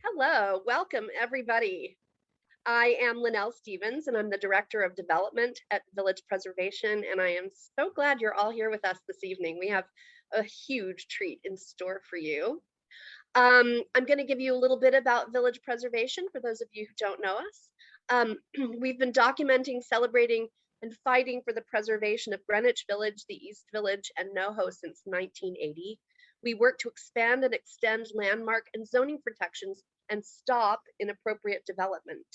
Hello, welcome everybody. I am Linnell Stevens and I'm the Director of Development at Village Preservation, and I am so glad you're all here with us this evening. We have a huge treat in store for you. I'm going to give you a little bit about Village Preservation for those of you who don't know us. We've been documenting, celebrating, and fighting for the preservation of Greenwich Village, the East Village, and NoHo since 1980. We work to expand and extend landmark and zoning protections and stop inappropriate development.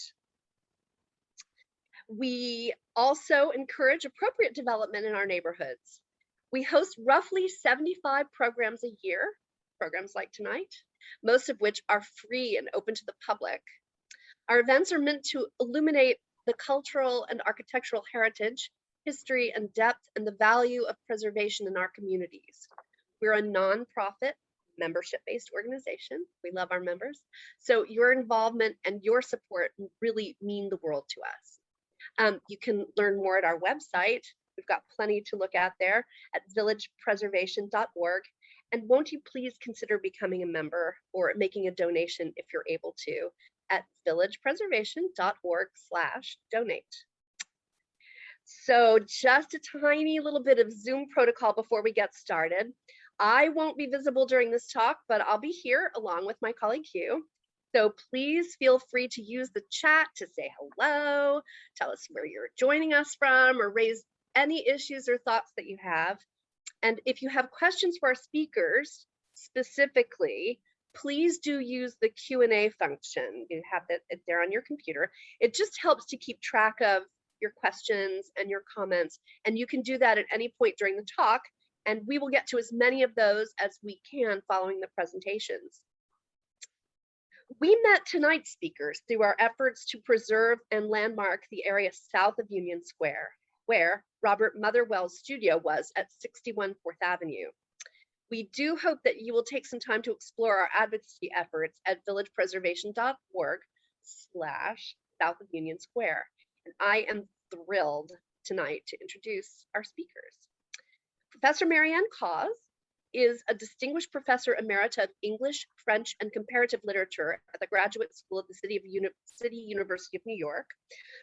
We also encourage appropriate development in our neighborhoods. We host roughly 75 programs a year, programs like tonight, most of which are free and open to the public. Our events are meant to illuminate the cultural and architectural heritage, history and depth, and the value of preservation in our communities. We're a nonprofit, membership-based organization. We love our members. So your involvement and your support really mean the world to us. You can learn more at our website. We've got plenty to look at there at villagepreservation.org. And won't you please consider becoming a member or making a donation if you're able to at villagepreservation.org/donate. So just a tiny little bit of Zoom protocol before we get started. I won't be visible during this talk, but I'll be here along with my colleague Hugh. So please feel free to use the chat to say hello, tell us where you're joining us from, or raise any issues or thoughts that you have. And if you have questions for our speakers specifically, please do use the Q&A function. You have it there on your computer. It just helps to keep track of your questions and your comments, and you can do that at any point during the talk, and we will get to as many of those as we can following the presentations. We met tonight's speakers through our efforts to preserve and landmark the area south of Union Square, where Robert Motherwell's studio was at 61 4th Avenue. We do hope that you will take some time to explore our advocacy efforts at villagepreservation.org/south of Union Square. And I am thrilled tonight to introduce our speakers. Professor Mary Ann Caws is a distinguished professor emerita of English, French, and comparative literature at the Graduate School of the City University of New York.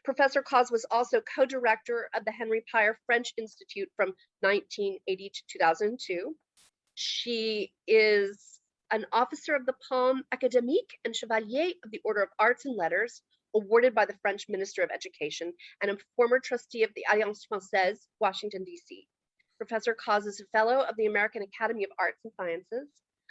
Professor Caws was also co-director of the Henry Pyer French Institute from 1980 to 2002. She is an officer of the Palme Académique and Chevalier of the Order of Arts and Letters, awarded by the French Minister of Education, and a former trustee of the Alliance Française, Washington, D.C. Professor Caws is a fellow of the American Academy of Arts and Sciences,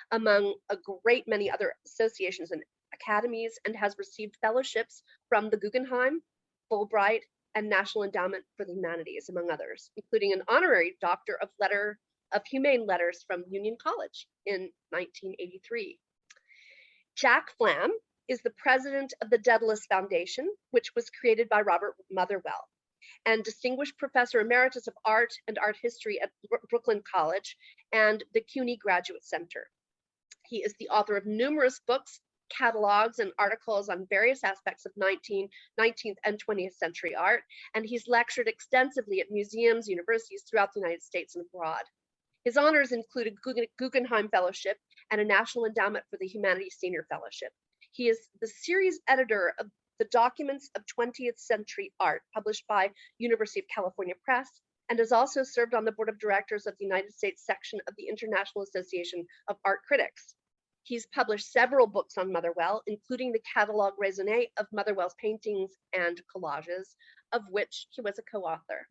among a great many other associations and academies, and has received fellowships from the Guggenheim, Fulbright, and National Endowment for the Humanities, among others, including an honorary Doctor of Humane Letters from Union College in 1983. Jack Flam is the president of the Daedalus Foundation, which was created by Robert Motherwell, and distinguished professor emeritus of art and art history at Brooklyn College and the CUNY Graduate Center. He is the author of numerous books, catalogs, and articles on various aspects of 19th and 20th century art, and he's lectured extensively at museums, universities throughout the United States and abroad. His honors include a Guggenheim Fellowship and a National Endowment for the Humanities Senior Fellowship. He is the series editor of the Documents of 20th Century Art, published by University of California Press, and has also served on the board of directors of the United States section of the International Association of Art Critics. He's published several books on Motherwell, including the Catalogue Raisonné of Motherwell's paintings and collages, of which he was a co-author.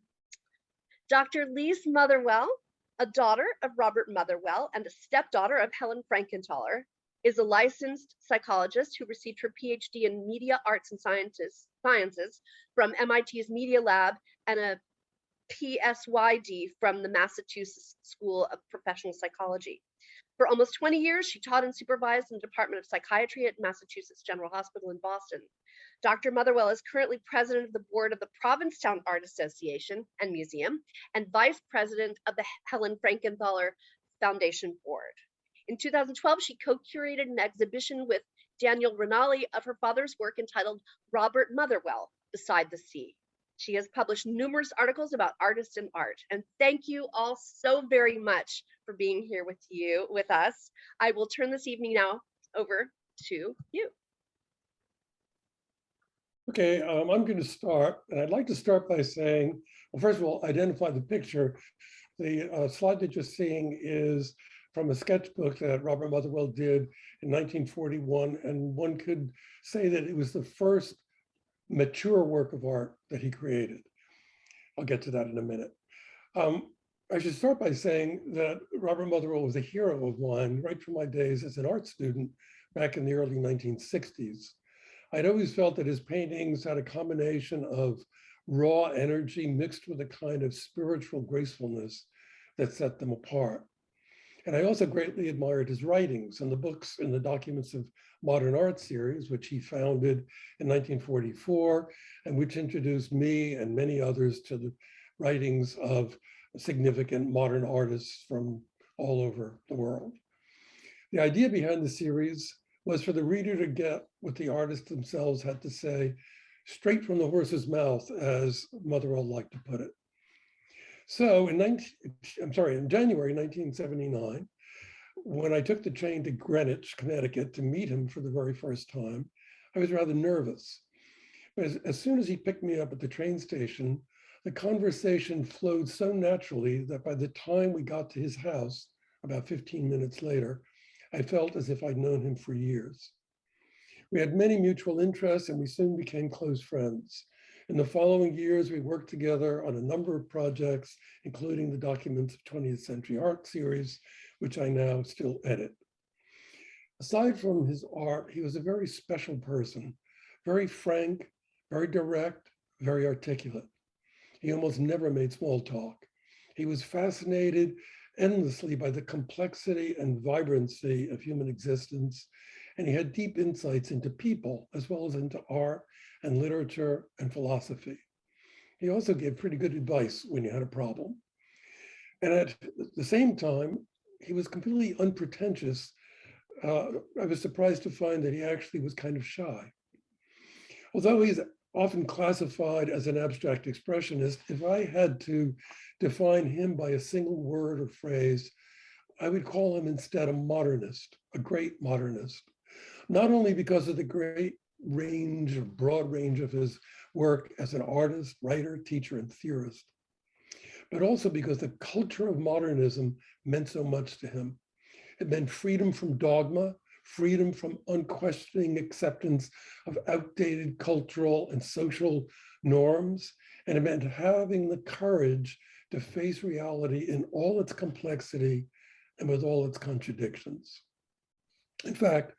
Dr. Lise Motherwell, a daughter of Robert Motherwell and a stepdaughter of Helen Frankenthaler, is a licensed psychologist who received her PhD in Media Arts and Sciences from MIT's Media Lab and a PsyD from the Massachusetts School of Professional Psychology. For almost 20 years, she taught and supervised in the Department of Psychiatry at Massachusetts General Hospital in Boston. Dr. Motherwell is currently president of the board of the Provincetown Art Association and Museum and vice president of the Helen Frankenthaler Foundation Board. In 2012, she co-curated an exhibition with Daniel Rinaldi of her father's work entitled Robert Motherwell, Beside the Sea. She has published numerous articles about artists and art. And thank you all so very much for being here with us. I will turn this evening now over to you. Okay, I'm going to start, and I'd like to start by saying, well, first of all, identify the picture. The slide that you're seeing is from a sketchbook that Robert Motherwell did in 1941, and one could say that it was the first mature work of art that he created. I'll get to that in a minute. I should start by saying that Robert Motherwell was a hero of mine right from my days as an art student back in the early 1960s. I'd always felt that his paintings had a combination of raw energy mixed with a kind of spiritual gracefulness that set them apart. And I also greatly admired his writings and the books and the Documents of Modern Art series, which he founded in 1944, and which introduced me and many others to the writings of significant modern artists from all over the world. The idea behind the series was for the reader to get what the artists themselves had to say straight from the horse's mouth, as Motherwell liked to put it. So in January 1979, when I took the train to Greenwich, Connecticut to meet him for the very first time, I was rather nervous. But as soon as he picked me up at the train station, the conversation flowed so naturally that by the time we got to his house, about 15 minutes later, I felt as if I'd known him for years. We had many mutual interests and we soon became close friends. In the following years, we worked together on a number of projects, including the Documents of 20th Century Art series, which I now still edit. Aside from his art, he was a very special person, very frank, very direct, very articulate. He almost never made small talk. He was fascinated endlessly by the complexity and vibrancy of human existence, and he had deep insights into people as well as into art and literature and philosophy. He also gave pretty good advice when you had a problem. And at the same time, he was completely unpretentious. I was surprised to find that he actually was kind of shy. Although he's often classified as an abstract expressionist, if I had to define him by a single word or phrase, I would call him instead a modernist, a great modernist. Not only because of the great range or broad range of his work as an artist, writer, teacher, and theorist, but also because the culture of modernism meant so much to him. It meant freedom from dogma, freedom from unquestioning acceptance of outdated cultural and social norms, and it meant having the courage to face reality in all its complexity and with all its contradictions. In fact,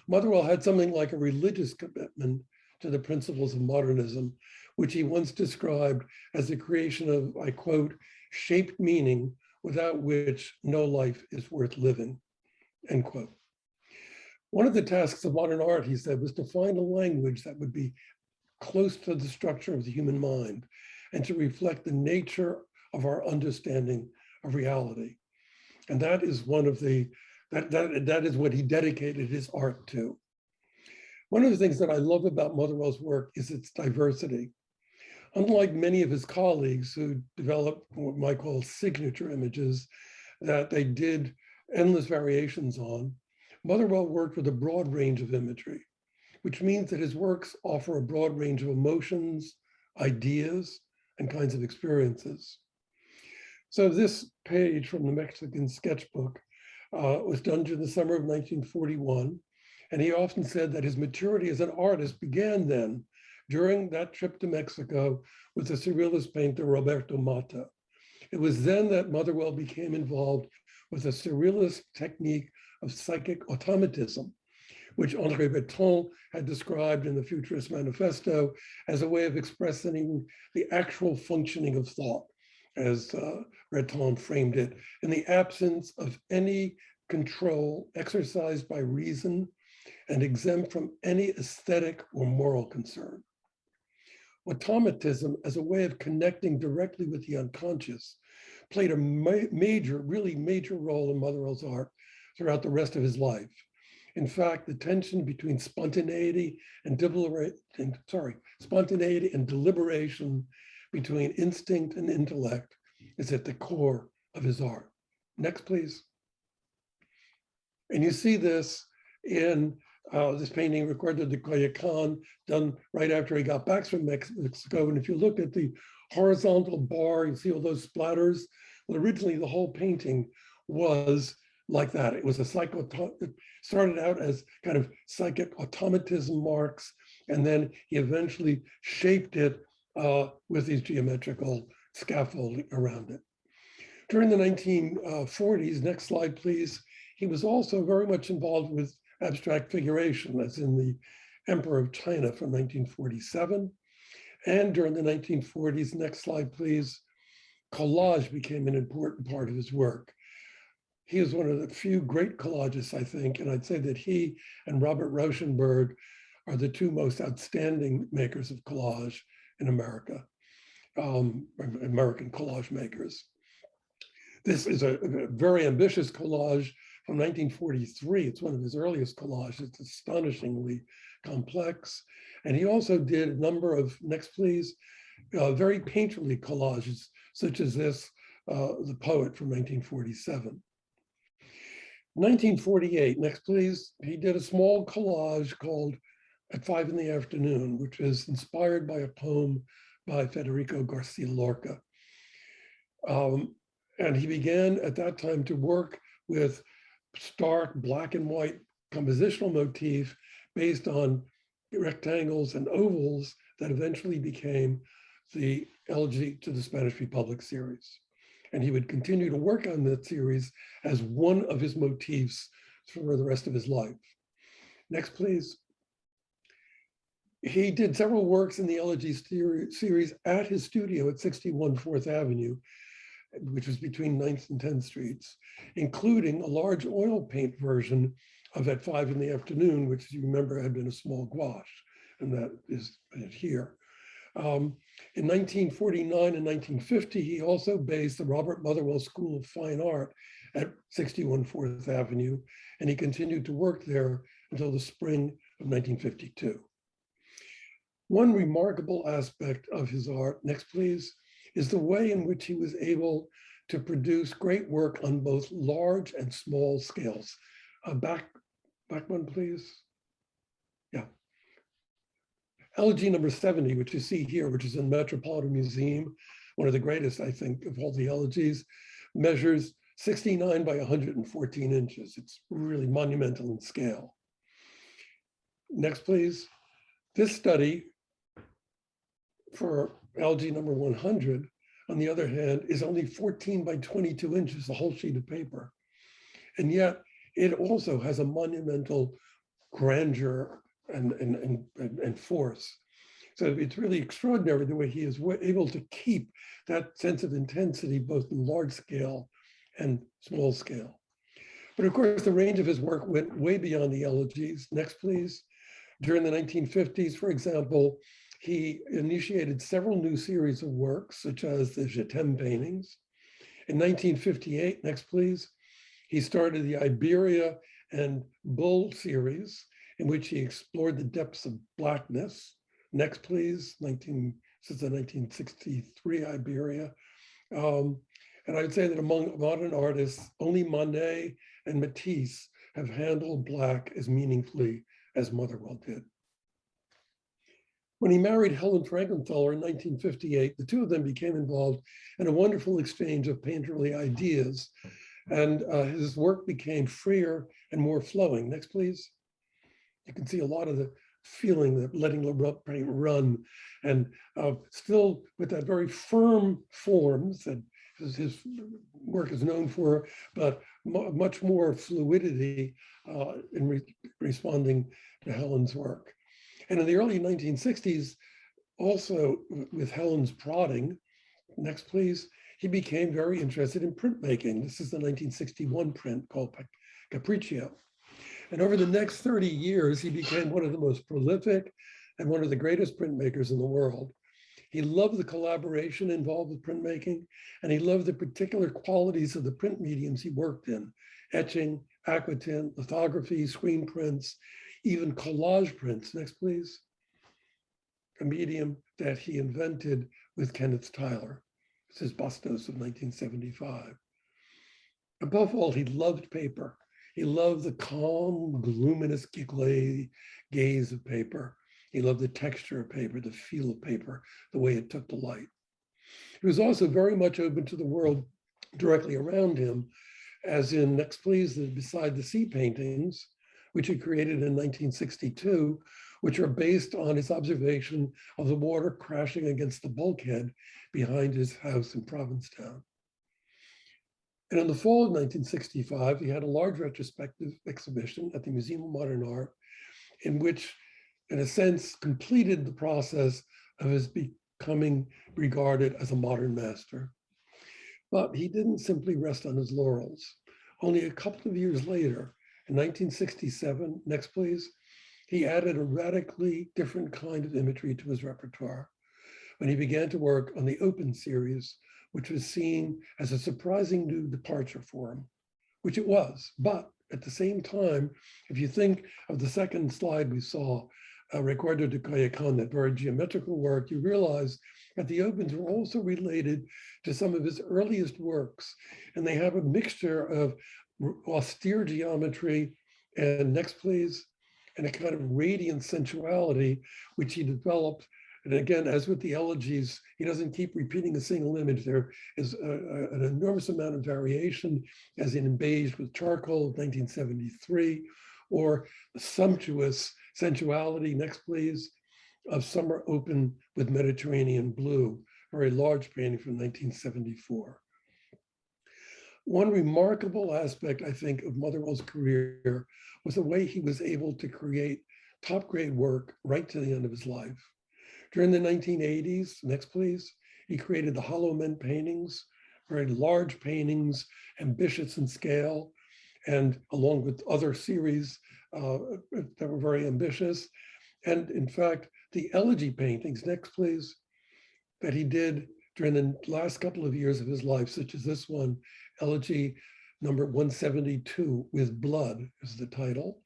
Motherwell had something like a religious commitment to the principles of modernism, which he once described as the creation of, I quote, shaped meaning without which no life is worth living, end quote. One of the tasks of modern art, he said, was to find a language that would be close to the structure of the human mind and to reflect the nature of our understanding of reality. And that is one of the, that is what he dedicated his art to. One of the things that I love about Motherwell's work is its diversity. Unlike many of his colleagues who developed what we might call signature images that they did endless variations on, Motherwell worked with a broad range of imagery, which means that his works offer a broad range of emotions, ideas, and kinds of experiences. So this page from the Mexican sketchbook was done during the summer of 1941. And he often said that his maturity as an artist began then, during that trip to Mexico with the surrealist painter Roberto Mata. It was then that Motherwell became involved with a surrealist technique of psychic automatism, which André Breton had described in the Futurist Manifesto as a way of expressing the actual functioning of thought, as Breton framed it, in the absence of any control exercised by reason and exempt from any aesthetic or moral concern. Automatism, as a way of connecting directly with the unconscious, played a really major role in Motherwell's art throughout the rest of his life. In fact, the tension between spontaneity and deliberation, between instinct and intellect, is at the core of his art. Next, please. And you see this in This painting recorded the Coyoacán, done right after he got back from Mexico. And if you look at the horizontal bar, you see all those splatters. Well, originally the whole painting was like that. It was it started out as kind of psychic automatism marks, and then he eventually shaped it with these geometrical scaffolding around it. During the 1940s, next slide, please, he was also very much involved with abstract figuration, as in the Emperor of China from 1947. And during the 1940s, next slide, please, collage became an important part of his work. He is one of the few great collagists, I think, and I'd say that he and Robert Rauschenberg are the two most outstanding makers of collage in America, American collage makers. This is a very ambitious collage from 1943. It's one of his earliest collages. It's astonishingly complex. And he also did a number of, next please, very painterly collages, such as this, The Poet from 1947. 1948, next please, he did a small collage called At 5 in the Afternoon, which is inspired by a poem by Federico Garcia Lorca. And he began at that time to work with stark black and white compositional motif based on rectangles and ovals that eventually became the Elegy to the Spanish Republic series. And he would continue to work on that series as one of his motifs for the rest of his life. Next, please. He did several works in the Elegy series at his studio at 61 4th Avenue, which was between 9th and 10th Streets, including a large oil paint version of At 5 in the Afternoon, which you remember had been a small gouache, and that is here. In 1949 and 1950, he also based the Robert Motherwell School of Fine Art at 61 4th Avenue, and he continued to work there until the spring of 1952. One remarkable aspect of his art, next please, is the way in which he was able to produce great work on both large and small scales. Back one, please. Yeah. Elegy number 70, which you see here, which is in Metropolitan Museum, one of the greatest, I think, of all the elegies, measures 69 by 114 inches. It's really monumental in scale. Next, please. This study for elegy number 100, on the other hand, is only 14 by 22 inches, the whole sheet of paper. And yet it also has a monumental grandeur and force. So it's really extraordinary the way he is able to keep that sense of intensity, both in large scale and small scale. But of course, the range of his work went way beyond the elegies. Next, please. During the 1950s, for example, he initiated several new series of works, such as the Je t'aime paintings. In 1958, next please, he started the Iberia and Bull series, in which he explored the depths of blackness. Next please, since the 1963 Iberia. And I'd say that among modern artists, only Monet and Matisse have handled black as meaningfully as Motherwell did. When he married Helen Frankenthaler in 1958, the two of them became involved in a wonderful exchange of painterly ideas, and his work became freer and more flowing. Next, please. You can see a lot of the feeling that letting the paint run, and still with that very firm forms that his work is known for, but much more fluidity in responding to Helen's work. And in the early 1960s, also with Helen's prodding, next please, he became very interested in printmaking. This is the 1961 print called Capriccio. And over the next 30 years, he became one of the most prolific and one of the greatest printmakers in the world. He loved the collaboration involved with printmaking, and he loved the particular qualities of the print mediums he worked in: etching, aquatint, lithography, screen prints, even collage prints. Next, please. A medium that he invented with Kenneth Tyler. This is Bustos of 1975. Above all, he loved paper. He loved the calm, luminous gaze of paper. He loved the texture of paper, the feel of paper, the way it took the light. He was also very much open to the world directly around him, as in, next please, the Beside the Sea paintings, which he created in 1962, which are based on his observation of the water crashing against the bulkhead behind his house in Provincetown. And in the fall of 1965, he had a large retrospective exhibition at the Museum of Modern Art, in which, in a sense, completed the process of his becoming regarded as a modern master. But he didn't simply rest on his laurels. Only a couple of years later, in 1967, next please, he added a radically different kind of imagery to his repertoire when he began to work on the Open series, which was seen as a surprising new departure for him, which it was. But at the same time, if you think of the second slide we saw, Recuerdo de Coyoacán, that very geometrical work, you realize that the Opens were also related to some of his earliest works. And they have a mixture of austere geometry and, next please, and a kind of radiant sensuality, which he developed. And again, as with the elegies, he doesn't keep repeating a single image. There is an enormous amount of variation, as in Beige with Charcoal, 1973, or the sumptuous sensuality, next please, of Summer Open with Mediterranean Blue, a very large painting from 1974. One remarkable aspect, I think, of Motherwell's career was the way he was able to create top-grade work right to the end of his life. During the 1980s, next please, he created the Hollow Men paintings, very large paintings, ambitious in scale, and along with other series that were very ambitious. And in fact, the elegy paintings, next please, that he did during the last couple of years of his life, such as this one, Elegy number 172, With Blood is the title,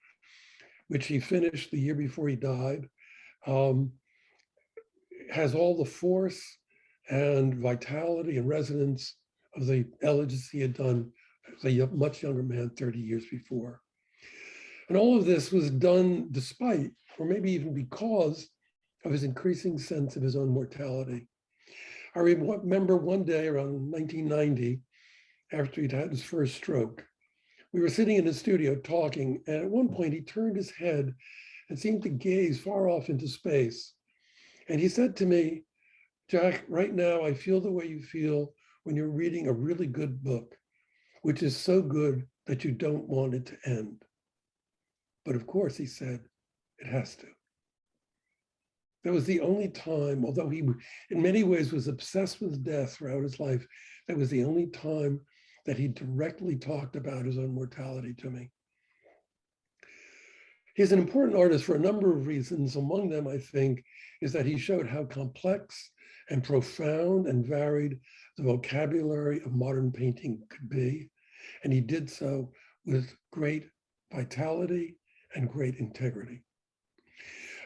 which he finished the year before he died, has all the force and vitality and resonance of the elegies he had done as a much younger man 30 years before. And all of this was done despite, or maybe even because, of his increasing sense of his own mortality. I remember one day around 1990, after he'd had his first stroke, we were sitting in his studio talking, and at one point he turned his head and seemed to gaze far off into space. And he said to me, "Jack, right now I feel the way you feel when you're reading a really good book, which is so good that you don't want it to end. But of course," he said, "it has to." That was the only time, although he in many ways was obsessed with death throughout his life, that was the only time that he directly talked about his own mortality to me. He's an important artist for a number of reasons. Among them, I think, is that he showed how complex and profound and varied the vocabulary of modern painting could be. And he did so with great vitality and great integrity.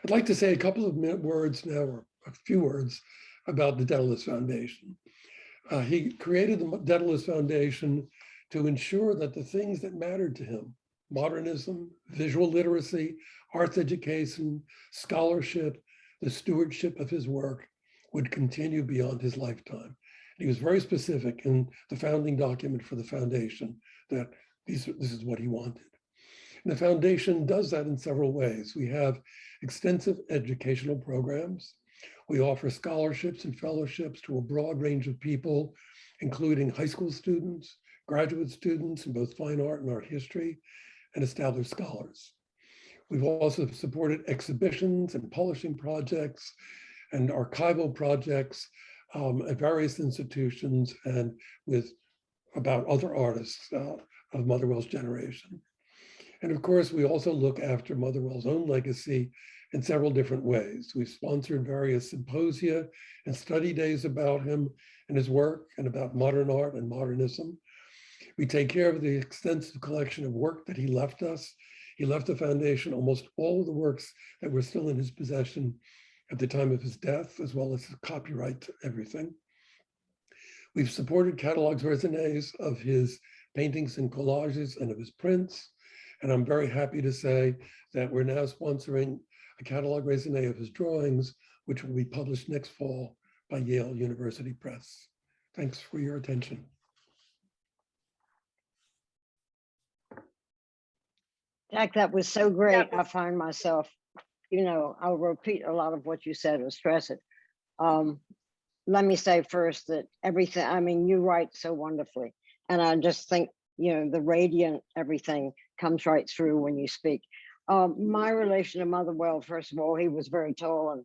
I'd like to say a couple of words now, or a few words, about the Daedalus Foundation. He created the Daedalus Foundation to ensure that the things that mattered to him, modernism, visual literacy, arts education, scholarship, the stewardship of his work, would continue beyond his lifetime. He was very specific in the founding document for the foundation that this is what he wanted. And the foundation does that in several ways. We have extensive educational programs. We offer scholarships and fellowships to a broad range of people, including high school students, graduate students in both fine art and art history, and established scholars. We've also supported exhibitions and publishing projects and archival projects at various institutions and with about other artists of Motherwell's generation. And of course, we also look after Motherwell's own legacy in several different ways. We've sponsored various symposia and study days about him and his work and about modern art and modernism. We take care of the extensive collection of work that he left us. He left the foundation almost all of the works that were still in his possession at the time of his death, as well as the copyright to everything. We've supported catalogs raisonnés of his paintings and collages and of his prints. And I'm very happy to say that we're now sponsoring a catalog raisonné of his drawings, which will be published next fall by Yale University Press. Thanks for your attention. Jack, that was so great. That I find myself, you know, I'll repeat a lot of what you said or stress it. Let me say first that everything, I mean, you write so wonderfully. And I just think, you know, the radiant everything comes right through when you speak. My relation to Motherwell, first of all, he was very tall and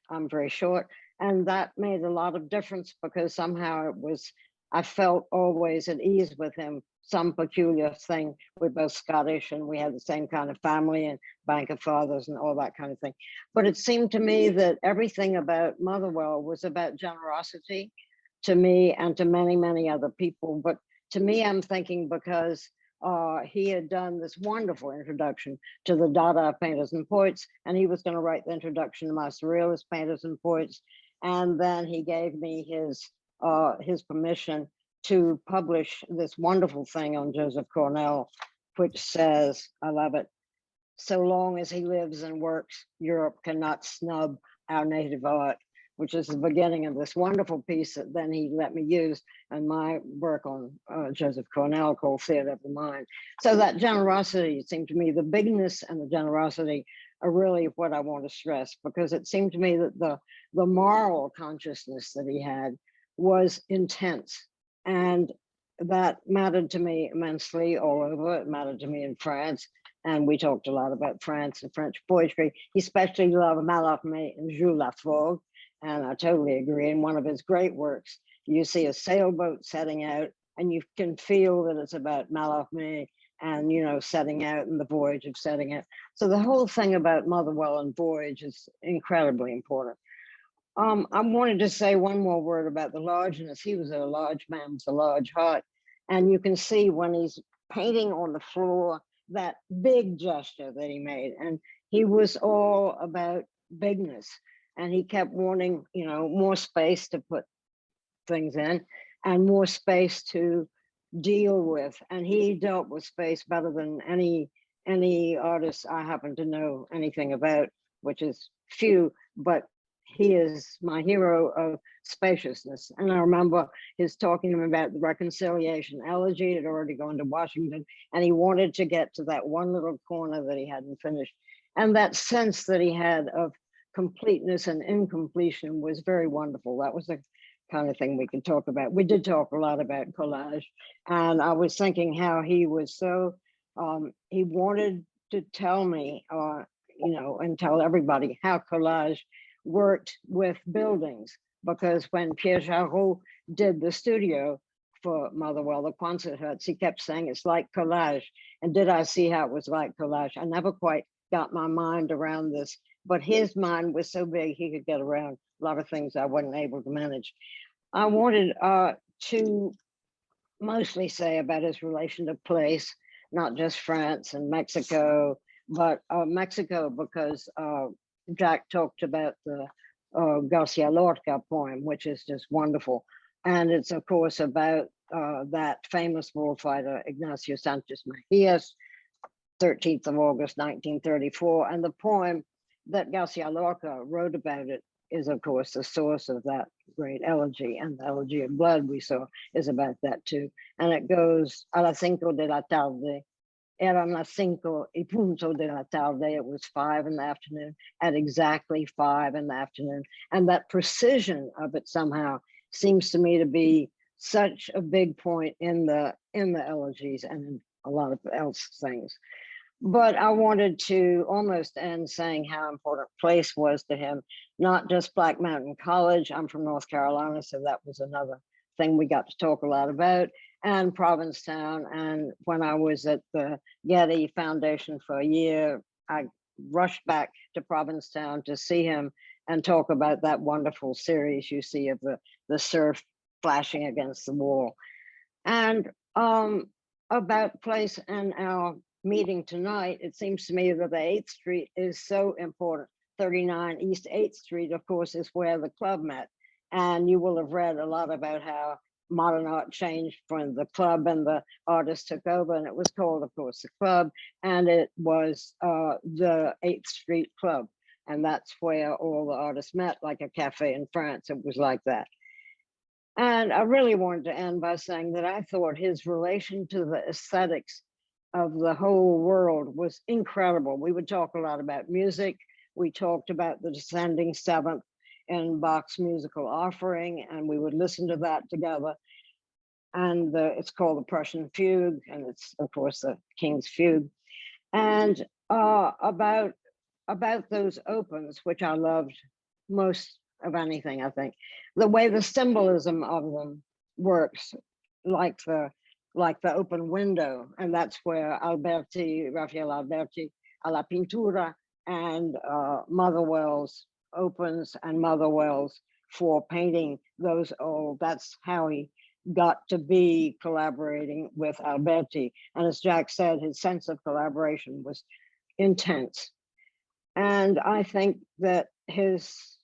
I'm very short. And that made a lot of difference because somehow it was, I felt always at ease with him, some peculiar thing. We're both Scottish and we had the same kind of family and banker fathers and all that kind of thing. But it seemed to me that everything about Motherwell was about generosity to me and to many, many other people. But to me, I'm thinking because he had done this wonderful introduction to the Dada painters and poets, and he was going to write the introduction to my surrealist painters and poets. And then he gave me his permission to publish this wonderful thing on Joseph Cornell, which says, I love it, so long as he lives and works, Europe cannot snub our native art, which is the beginning of this wonderful piece that then he let me use in my work on Joseph Cornell called Theater of the Mind. So that generosity, it seemed to me, the bigness and the generosity are really what I want to stress, because it seemed to me that the moral consciousness that he had was intense. And that mattered to me immensely all over. It mattered to me in France. And we talked a lot about France and French poetry. He especially loved Mallarmé and Jules Lafforgue. And I totally agree. In one of his great works, you see a sailboat setting out and you can feel that it's about Mallarmé and, you know, setting out and the voyage of setting out. So the whole thing about Motherwell and voyage is incredibly important. I wanted to say one more word about the largeness. He was a large man with a large heart. And you can see when he's painting on the floor, that big gesture that he made. And he was all about bigness. And he kept wanting, you know, more space to put things in and more space to deal with. And he dealt with space better than any artist I happen to know anything about, which is few, but he is my hero of spaciousness. And I remember his talking to me about the reconciliation elegy. It had already gone to Washington, and he wanted to get to that one little corner that he hadn't finished. And that sense that he had of completeness and incompletion was very wonderful. That was the kind of thing we could talk about. We did talk a lot about collage, and I was thinking how he was so, he wanted to tell me, you know, and tell everybody how collage worked with buildings, because when Pierre Jarreau did the studio for Motherwell, the concert huts, he kept saying it's like collage. And did I see how it was like collage? I never quite got my mind around this, but his mind was so big he could get around a lot of things I wasn't able to manage. I wanted to mostly say about his relation to place, not just France and Mexico, but Mexico, because Jack talked about the Garcia Lorca poem, which is just wonderful. And it's, of course, about that famous warfighter, Ignacio Sanchez Mejias, 13th of August, 1934. And the poem that Garcia Lorca wrote about it is, of course, the source of that great elegy. And the elegy of blood we saw is about that too. And it goes, a las 5 de la tarde, eran las 5:00 de la tarde. It was 5 in the afternoon, at exactly 5 in the afternoon. And that precision of it somehow seems to me to be such a big point in the elegies and in a lot of else things. But I wanted to almost end saying how important place was to him, not just Black Mountain College. I'm from North Carolina, so that was another thing we got to talk a lot about, and Provincetown. And when I was at the Getty Foundation for a year, I rushed back to Provincetown to see him and talk about that wonderful series you see of the surf flashing against the wall. And about place and our meeting tonight, it seems to me that the 8th Street is so important. 39 East 8th Street, of course, is where the club met. And you will have read a lot about how modern art changed when the club and the artists took over, and it was called, of course, the club, and it was the 8th Street Club. And that's where all the artists met, like a cafe in France. It was like that. And I really wanted to end by saying that I thought his relation to the aesthetics of the whole world was incredible. We would talk a lot about music. We talked about the descending seventh in Bach's musical offering, and we would listen to that together. And it's called the Prussian Fugue, and it's, of course, the King's Fugue. And about those opens, which I loved most of anything, I think, the way the symbolism of them works, like the open window, and that's where Raphael Alberti, alla pintura, and Motherwell's opens and Motherwell's for painting those old. That's how he got to be collaborating with Alberti. And as Jack said, his sense of collaboration was intense. And I think that his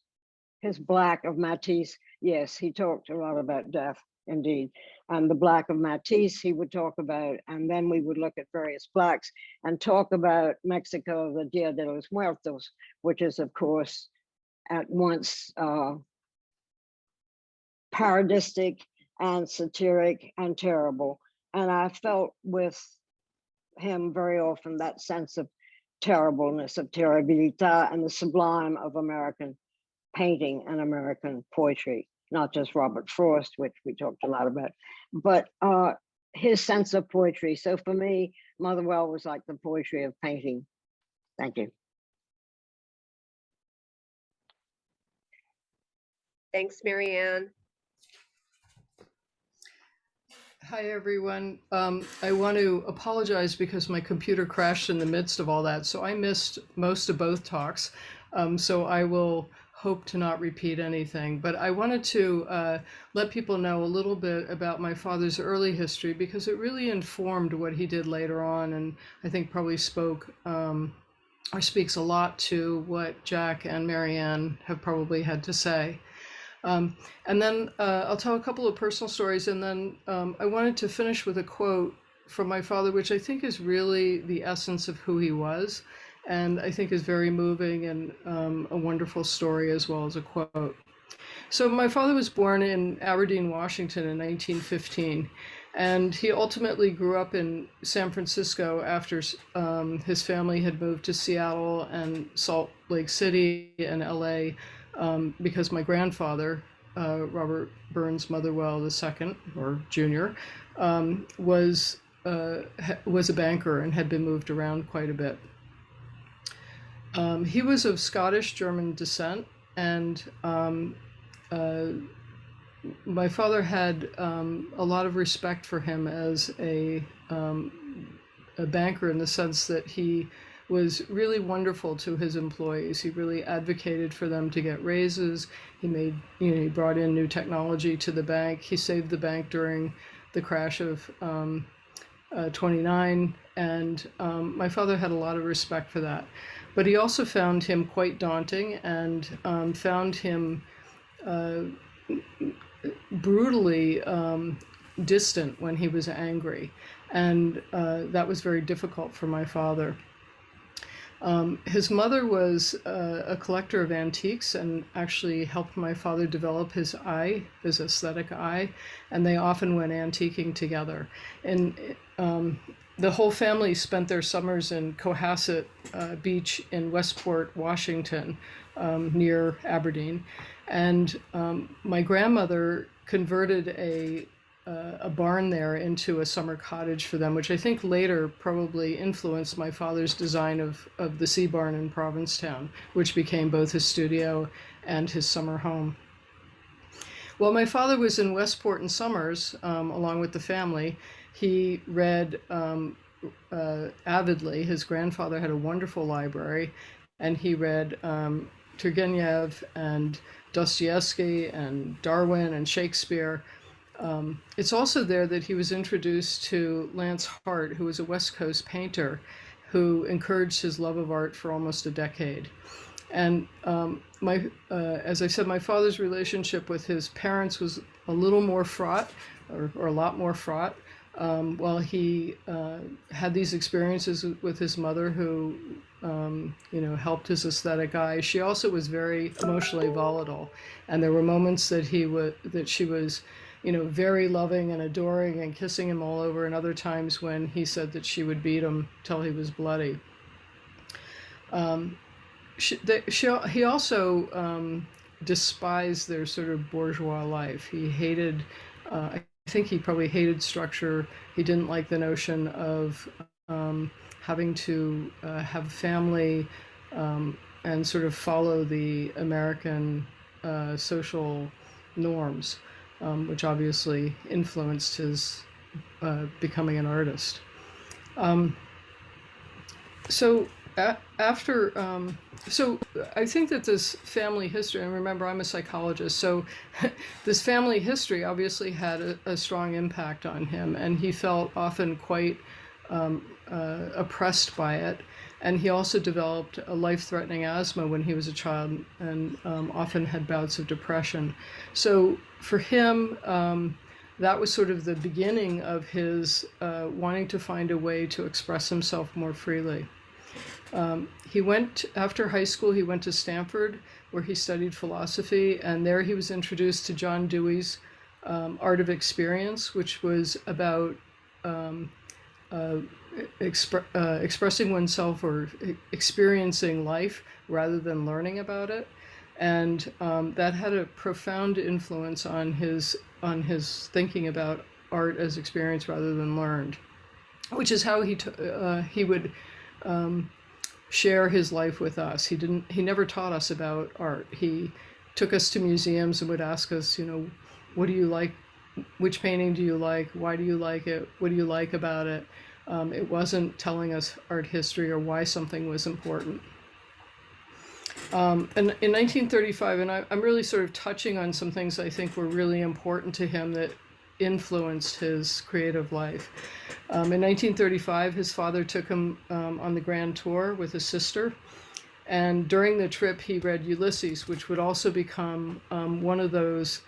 black of Matisse, yes, he talked a lot about death, indeed. And the black of Matisse he would talk about, and then we would look at various blacks and talk about Mexico, the Dia de los Muertos, which is, of course, at once parodistic and satiric and terrible. And I felt with him very often that sense of terribleness, of terribilità, and the sublime of American painting and American poetry, not just Robert Frost, which we talked a lot about, but his sense of poetry. So for me, Motherwell was like the poetry of painting. Thank you. Thanks, Mary Ann. Hi, everyone. I want to apologize because my computer crashed in the midst of all that, so I missed most of both talks. So I will hope to not repeat anything, but I wanted to let people know a little bit about my father's early history, because it really informed what he did later on, and I think probably spoke or speaks a lot to what Jack and Mary Ann have probably had to say. And then I'll tell a couple of personal stories, and then I wanted to finish with a quote from my father, which I think is really the essence of who he was, and I think is very moving and a wonderful story as well as a quote. So my father was born in Aberdeen, Washington in 1915, and he ultimately grew up in San Francisco after his family had moved to Seattle and Salt Lake City and LA. Because my grandfather, Robert Burns Motherwell II, or Jr., was a banker and had been moved around quite a bit. He was of Scottish-German descent, and my father had a lot of respect for him as a banker, in the sense that he was really wonderful to his employees. He really advocated for them to get raises. He made, he brought in new technology to the bank. He saved the bank during the crash of 29, and my father had a lot of respect for that. But he also found him quite daunting, and found him brutally distant when he was angry. And that was very difficult for my father. His mother was a collector of antiques and actually helped my father develop his eye, his aesthetic eye, and they often went antiquing together. And the whole family spent their summers in Cohasset Beach in Westport, Washington, near Aberdeen. And my grandmother converted a barn there into a summer cottage for them, which I think later probably influenced my father's design of the Sea Barn in Provincetown, which became both his studio and his summer home. While my father was in Westport in summers, along with the family, he read avidly. His grandfather had a wonderful library, and he read Turgenev and Dostoevsky and Darwin and Shakespeare. It's also there that he was introduced to Lance Hart, who was a West Coast painter who encouraged his love of art for almost a decade. And as I said, my father's relationship with his parents was a little more fraught, or a lot more fraught. While he had these experiences with his mother, who helped his aesthetic eye, she also was very emotionally volatile, and there were moments that she was very loving and adoring and kissing him all over, and other times when he said that she would beat him till he was bloody. He also despised their sort of bourgeois life. He hated, I think he probably hated structure. He didn't like the notion of having to have a family and sort of follow the American social norms, which obviously influenced his becoming an artist. So I think that this family history, and remember I'm a psychologist, so this family history obviously had a strong impact on him, and he felt often quite oppressed by it. And he also developed a life-threatening asthma when he was a child, and often had bouts of depression. So for him, that was sort of the beginning of his wanting to find a way to express himself more freely. After high school, he went to Stanford, where he studied philosophy, and there he was introduced to John Dewey's Art of Experience, which was about expressing oneself or experiencing life rather than learning about it. And that had a profound influence on his thinking about art as experience rather than learned, which is how he would share his life with us. He never taught us about art. He took us to museums and would ask us, what do you like? Which painting do you like? Why do you like it? What do you like about it? It wasn't telling us art history or why something was important. And in 1935, and I'm really sort of touching on some things I think were really important to him that influenced his creative life. In 1935, his father took him on the Grand Tour with his sister. And during the trip, he read Ulysses, which would also become one of those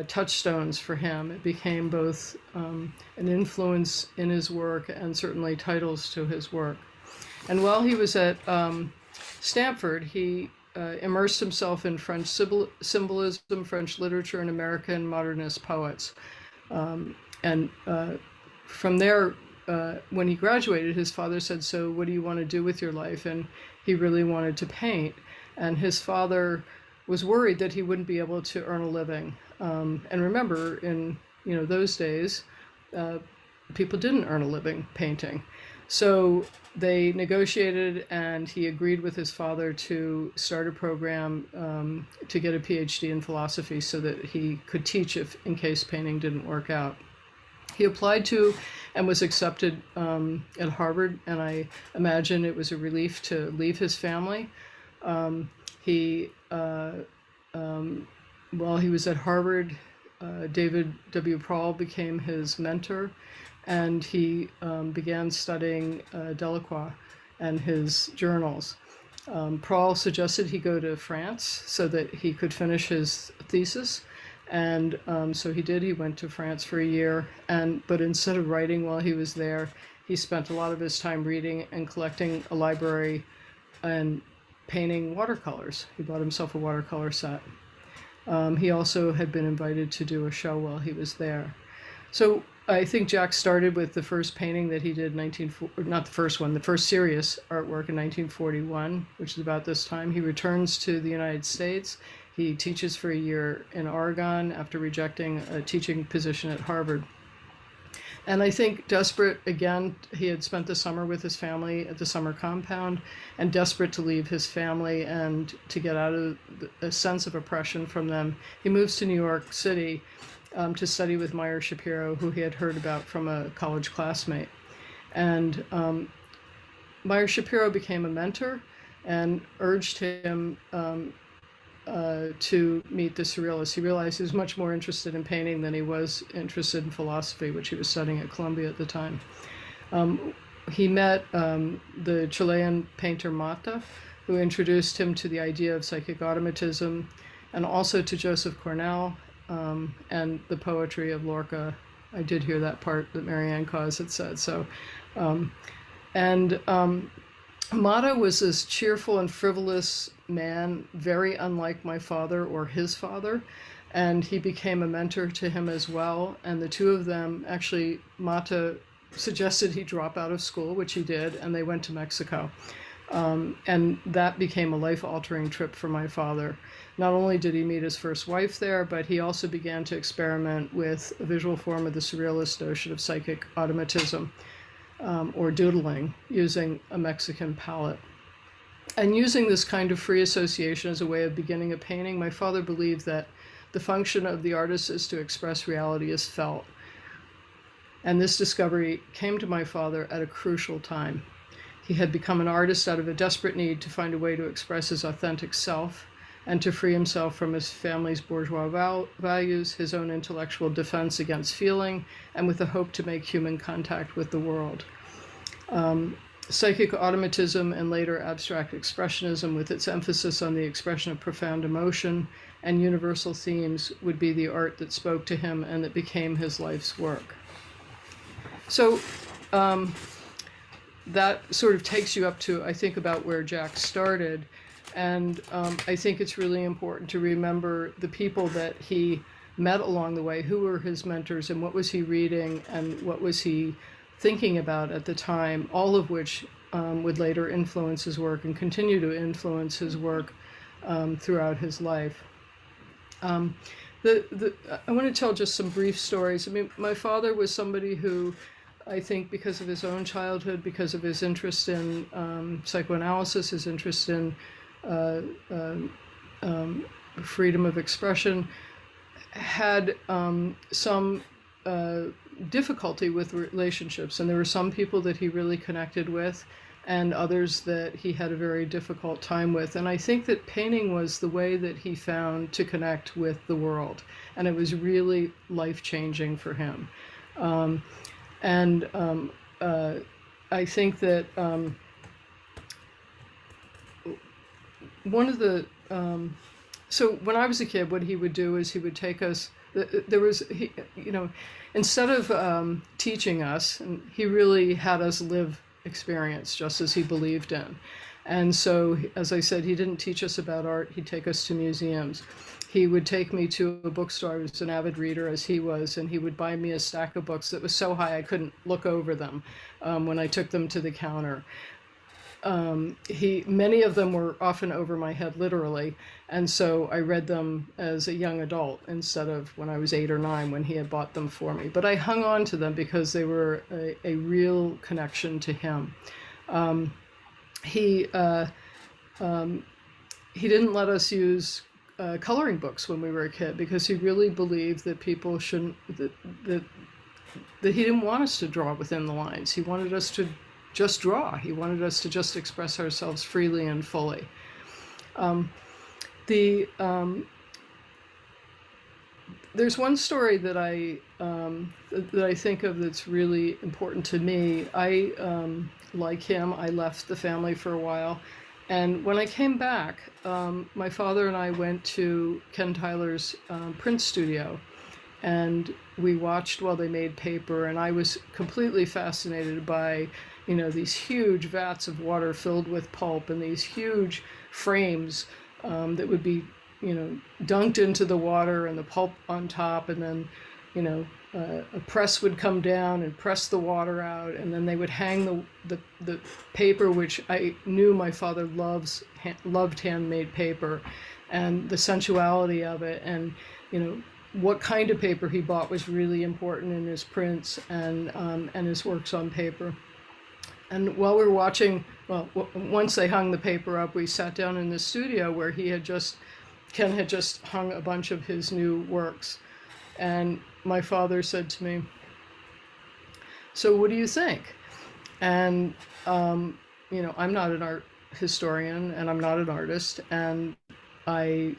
touchstones for him. It became both an influence in his work and certainly titles to his work. And while he was at Stanford, he immersed himself in French symbolism, French literature, and American modernist poets. And from there, when he graduated, his father said, "So what do you want to do with your life?" And he really wanted to paint. And his father was worried that he wouldn't be able to earn a living. And remember, in those days, people didn't earn a living painting. So they negotiated, and he agreed with his father to start a program to get a PhD in philosophy so that he could teach in case painting didn't work out. He applied to and was accepted at Harvard, and I imagine it was a relief to leave his family. While he was at Harvard, David W. Prohl became his mentor, and he began studying Delacroix and his journals. Prohl suggested he go to France so that he could finish his thesis, and so he did. He went to France for a year, but instead of writing while he was there, he spent a lot of his time reading and collecting a library and painting watercolors. He bought himself a watercolor set. He also had been invited to do a show while he was there. So I think Jack started with the first painting that he did not the first one, the first serious artwork in 1941, which is about this time. He returns to the United States. He teaches for a year in Oregon after rejecting a teaching position at Harvard. And I think desperate, again, he had spent the summer with his family at the summer compound, and desperate to leave his family and to get out of a sense of oppression from them, he moves to New York City to study with Meyer Shapiro, who he had heard about from a college classmate. And Meyer Shapiro became a mentor and urged him to meet the surrealists. He realized he was much more interested in painting than he was interested in philosophy, which he was studying at Columbia at the time. He met the Chilean painter Mata, who introduced him to the idea of psychic automatism, and also to Joseph Cornell and the poetry of Lorca I did hear that part that Mary Ann Caws had said. So, Mata was this cheerful and frivolous man, very unlike my father or his father, and he became a mentor to him as well. And the two of them, actually, Mata suggested he drop out of school, which he did, and they went to Mexico. And that became a life-altering trip for my father. Not only did he meet his first wife there, but he also began to experiment with a visual form of the surrealist notion of psychic automatism, or doodling, using a Mexican palette. And using this kind of free association as a way of beginning a painting, my father believed that the function of the artist is to express reality as felt. And this discovery came to my father at a crucial time. He had become an artist out of a desperate need to find a way to express his authentic self and to free himself from his family's bourgeois values, his own intellectual defense against feeling, and with the hope to make human contact with the world. Psychic automatism and later abstract expressionism, with its emphasis on the expression of profound emotion and universal themes, would be the art that spoke to him and that became his life's work. So that sort of takes you up to, I think, about where Jack started. And I think it's really important to remember the people that he met along the way, who were his mentors, and what was he reading, and what was he thinking about at the time, all of which would later influence his work and continue to influence his work throughout his life. I want to tell just some brief stories. I mean, my father was somebody who, I think because of his own childhood, because of his interest in psychoanalysis, his interest in freedom of expression, had some difficulty with relationships. And there were some people that he really connected with and others that he had a very difficult time with. And I think that painting was the way that he found to connect with the world. And it was really life-changing for him. I think that one of the so when I was a kid, what he would do is he would take us. Instead of teaching us, and he really had us live experience just as he believed in. And so, as I said, he didn't teach us about art. He'd take us to museums. He would take me to a bookstore. I was an avid reader, as he was, and he would buy me a stack of books that was so high I couldn't look over them when I took them to the counter. Many of them were often over my head, literally, and so I read them as a young adult instead of when I was 8 or 9 when he had bought them for me. But I hung on to them because they were a real connection to him. He didn't let us use coloring books when we were a kid because he really believed that people shouldn't, that he didn't want us to draw within the lines. He wanted us to just draw. He wanted us to just express ourselves freely and fully. There's one story that I think of that's really important to me. Like him, I left the family for a while, and when I came back, my father and I went to Ken Tyler's print studio, and we watched while they made paper, and I was completely fascinated by these huge vats of water filled with pulp and these huge frames that would be, dunked into the water and the pulp on top, and then, a press would come down and press the water out, and then they would hang the paper, which I knew my father loved handmade paper, and the sensuality of it, and what kind of paper he bought was really important in his prints and his works on paper. And while we were watching, once they hung the paper up, we sat down in the studio where Ken had just hung a bunch of his new works. And my father said to me, "So what do you think?" And, I'm not an art historian and I'm not an artist. And I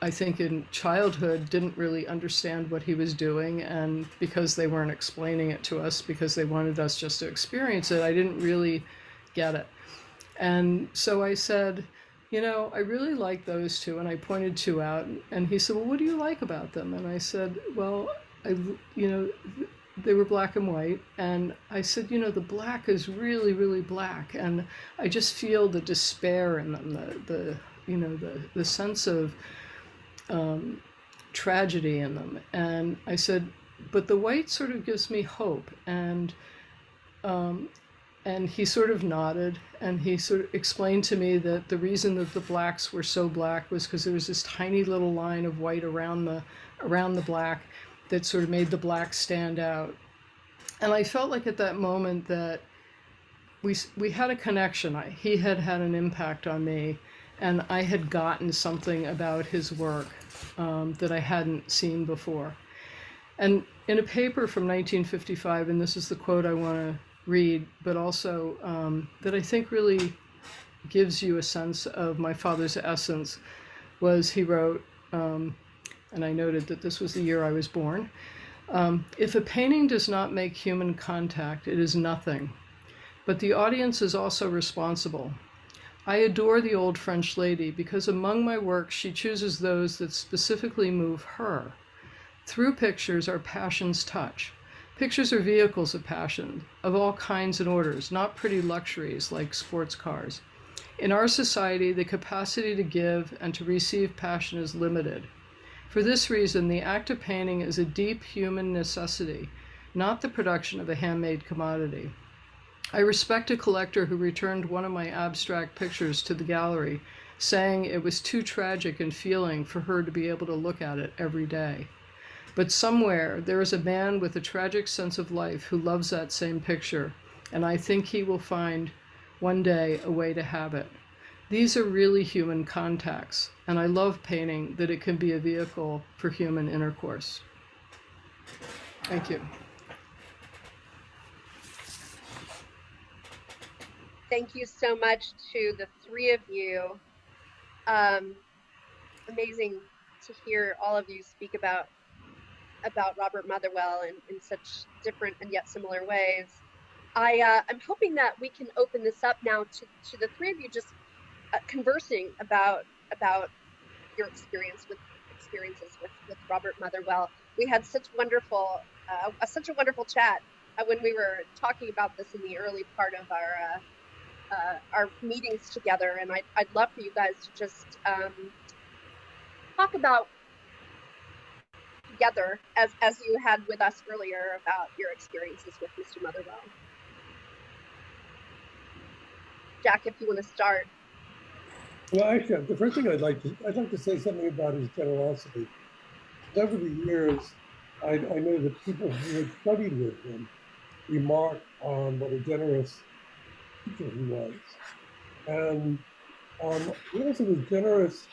think in childhood didn't really understand what he was doing, and because they weren't explaining it to us, because they wanted us just to experience it, I didn't really get it. And so I said, I really like those two, and I pointed two out, and he said, "Well, what do you like about them?" And I said, "Well, they were black and white, and I said, the black is really, really black, and I just feel the despair in them, the sense of tragedy in them. And I said, but the white sort of gives me hope. And he sort of nodded, and he sort of explained to me that the reason that the blacks were so black was because there was this tiny little line of white around the black that sort of made the black stand out. And I felt like at that moment that we had a connection. He had had an impact on me, and I had gotten something about his work that I hadn't seen before. And in a paper from 1955, and this is the quote I want to read, but also that I think really gives you a sense of my father's essence, was he wrote, and I noted that this was the year I was born, if a painting does not make human contact, it is nothing. But the audience is also responsible. I adore the old French lady because among my works she chooses those that specifically move her. Through pictures our passions touch. Pictures are vehicles of passion, of all kinds and orders, not pretty luxuries like sports cars. In our society, the capacity to give and to receive passion is limited. For this reason, the act of painting is a deep human necessity, not the production of a handmade commodity. I respect a collector who returned one of my abstract pictures to the gallery, saying it was too tragic in feeling for her to be able to look at it every day. But somewhere there is a man with a tragic sense of life who loves that same picture, and I think he will find one day a way to have it. These are really human contacts, and I love painting that it can be a vehicle for human intercourse. Thank you. Thank you so much to the three of you. Amazing to hear all of you speak about Robert Motherwell in such different and yet similar ways. I'm hoping that we can open this up now to the three of you just conversing about your experiences with Robert Motherwell. We had such a wonderful chat when we were talking about this in the early part of our meetings together, and I'd love for you guys to just talk about together as you had with us earlier about your experiences with Mr. Motherwell. Jack, if you want to start. Well, actually, the first thing I'd like to say something about his generosity. Over the years, I know that people who had studied with him remarked on what a generous teacher he was. And he also was generous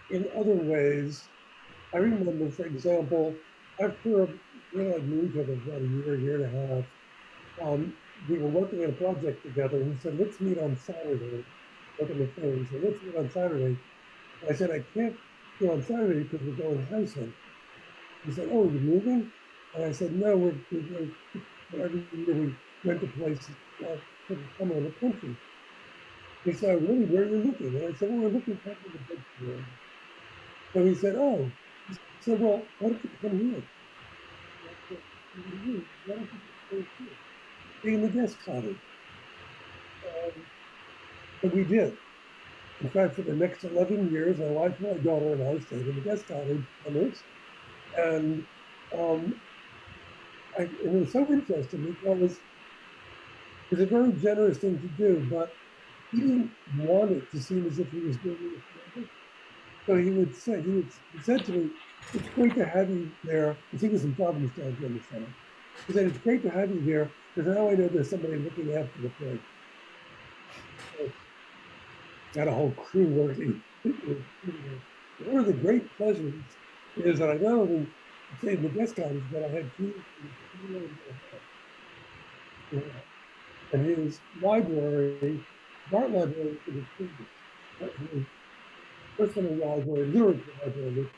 in other ways. I remember, for example, after I'd known each other about a year and a half, we were working on a project together, and he said, let's meet on Saturday. Look at the phone. He said, let's meet on Saturday. And I said, I can't go on Saturday because we're going house hunting. He said, oh, you're moving? And I said, no, we're every year we rent a place for the summer in the country. He said, really, where are you looking? And I said, well, we're looking for the big store. So he said, oh. He said, well, why don't you come here? Why don't you come here? Stay in the guest cottage. And we did. In fact, for the next 11 years, my wife, my daughter, and I stayed in the guest cottage summers. And it was so interesting because it was a very generous thing to do, but he didn't want it to seem as if he was doing it. So he said to me, it's great to have you there, because he was in Provincetown during the summer. He said, it's great to have you here, because now I know there's somebody looking after the place. So, got a whole crew working. One of the great pleasures is that I not only stayed in the guest cottage, but I had keys and his library, art library for the students, personal library, literature library,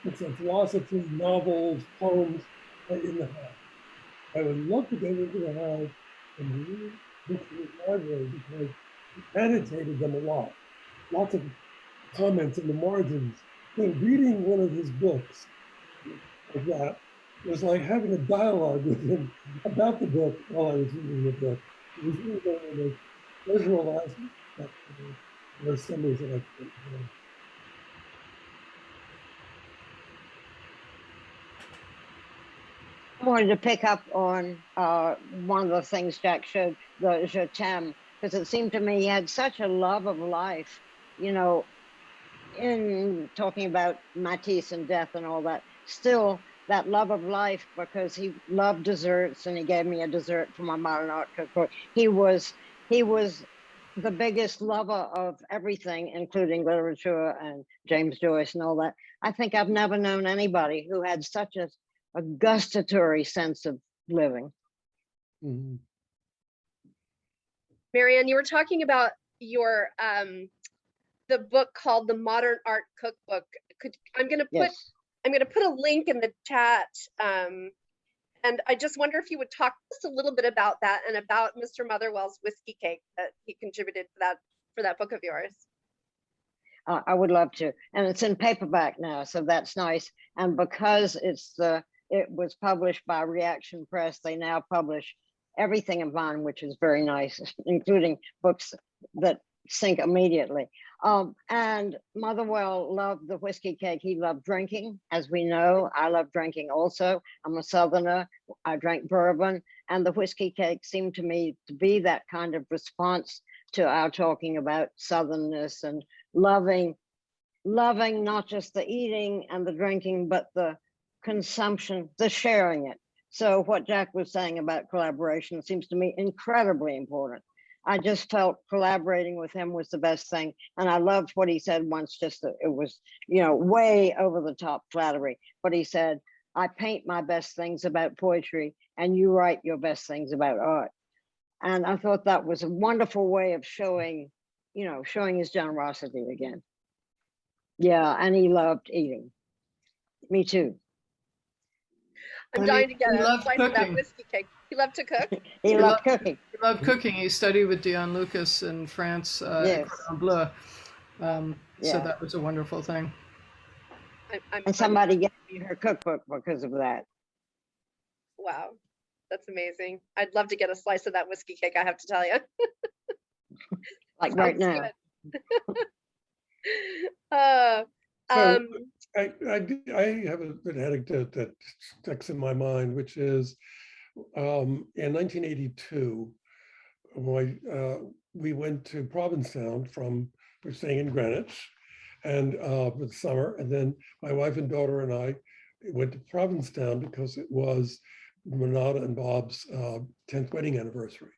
it's philosophy, novels, poems in the house. I would love to go into the house and read books in his library because he annotated them a lot. Lots of comments in the margins. So reading one of his books, like that. It was like having a dialogue with him about the book while I was reading the book. It was really one of the pleasurable aspects of those summers that I spent here. I wanted to pick up on one of the things Jack showed, the Je t'aime, because it seemed to me he had such a love of life, you know, in talking about Matisse and death and all that, still that love of life, because he loved desserts and he gave me a dessert for my Marinade cookbook. He was the biggest lover of everything, including literature and James Joyce and all that. I think I've never known anybody who had such a gustatory sense of living. Mm-hmm. Mary Ann, you were talking about your the book called The Modern Art Cookbook. I'm gonna put a link in the chat. And I just wonder if you would talk just a little bit about that and about Mr. Motherwell's whiskey cake that he contributed for that book of yours. I would love to, and it's in paperback now, so that's nice. And because it was published by Reaction Press, they now publish everything in mine, which is very nice, including books that sync immediately. And Motherwell loved the whiskey cake. He loved drinking, as we know. I love drinking also. I'm a Southerner. I drank bourbon, and the whiskey cake seemed to me to be that kind of response to our talking about Southernness and loving not just the eating and the drinking, but the consumption, the sharing it. So what Jack was saying about collaboration seems to me incredibly important. I just felt collaborating with him was the best thing. And I loved what he said once, just that it was, you know, way over the top flattery. But he said, I paint my best things about poetry and you write your best things about art. And I thought that was a wonderful way of showing, you know, showing his generosity again. Yeah, and he loved eating. Me too. I'm dying to get he a loved slice of that cooking. whiskey cake. He loved to cook. He loved cooking. He loved cooking. He studied with Dion Lucas in France, Yes. Cordon Bleu. So Yeah. that was a wonderful thing. And somebody gave me her cookbook because of that. Wow, that's amazing. I'd love to get a slice of that whiskey cake, I have to tell you. Sounds Like right now. So I have an anecdote that sticks in my mind, which is in 1982, we went to Provincetown we're staying in Greenwich, and for the summer, and then my wife and daughter and I went to Provincetown because it was Renata and Bob's 10th wedding anniversary.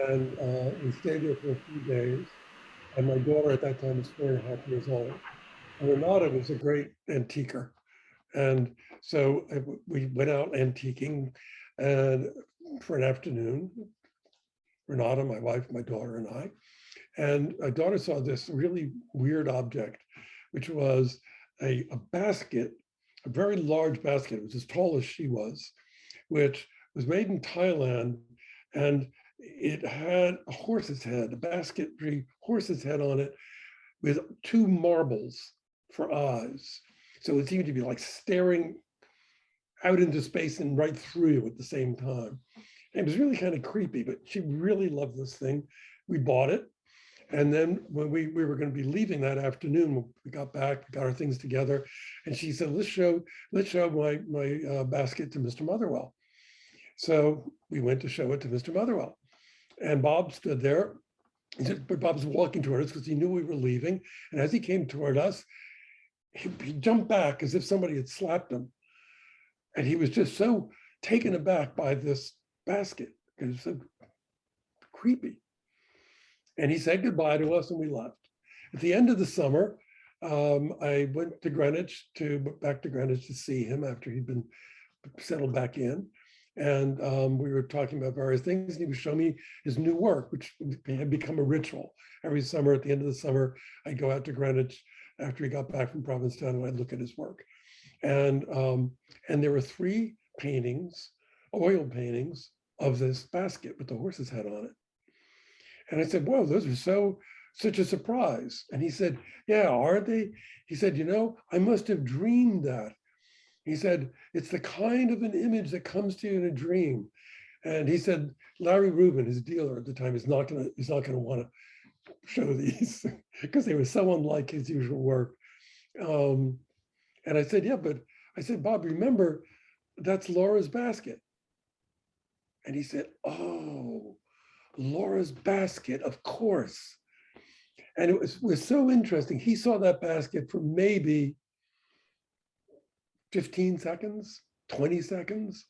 And we stayed there for a few days, and my daughter at that time was 4.5 years old. And Renata was a great antiquer. And so we went out antiquing and for an afternoon, Renata, my wife, my daughter, and I. And my daughter saw this really weird object, which was a basket, a very large basket. It was as tall as she was, which was made in Thailand. And it had a horse's head, a basketry horse's head on it with 2 marbles for eyes. So it seemed to be like staring out into space and right through you at the same time. And it was really kind of creepy, but she really loved this thing. We bought it. And then when we were going to be leaving that afternoon, we got back, got our things together, and she said, let's show my basket to Mr. Motherwell. So we went to show it to Mr. Motherwell. And Bob stood there. But Bob was walking toward us because he knew we were leaving. And as he came toward us, he jumped back as if somebody had slapped him. And he was just so taken aback by this basket. It was so creepy. And he said goodbye to us and we left. At the end of the summer, I went to back to Greenwich to see him after he'd been settled back in. And we were talking about various things, and he was showing me his new work, which had become a ritual. Every summer, at the end of the summer, I'd go out to Greenwich after he got back from Provincetown, and I'd look at his work. And there were 3 paintings, oil paintings, of this basket with the horse's head on it. And I said, whoa, those are such a surprise. And he said, yeah, aren't they? He said, you know, I must have dreamed that He said, it's the kind of an image that comes to you in a dream. And he said, Larry Rubin, his dealer at the time, is not gonna want to show these because they were so unlike his usual work. And I said, yeah, but I said, Bob, remember, that's Laura's basket. And he said, oh, Laura's basket, of course. And it was so interesting. He saw that basket for maybe 15 seconds, 20 seconds.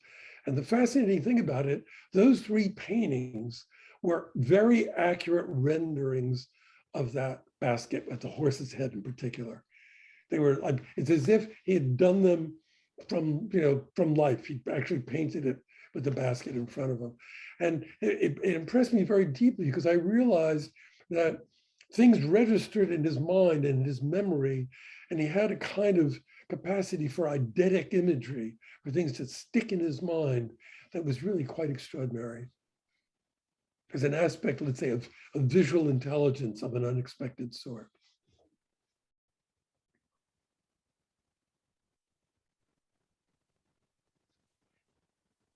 And the fascinating thing about it, those three paintings were very accurate renderings of that basket, at the horse's head in particular. They were, it's as if he had done them from life. He actually painted it with the basket in front of him. And it impressed me very deeply because I realized that things registered in his mind and his memory, and he had a kind of capacity for eidetic imagery, for things to stick in his mind, that was really quite extraordinary. There's an aspect, let's say, of visual intelligence of an unexpected sort.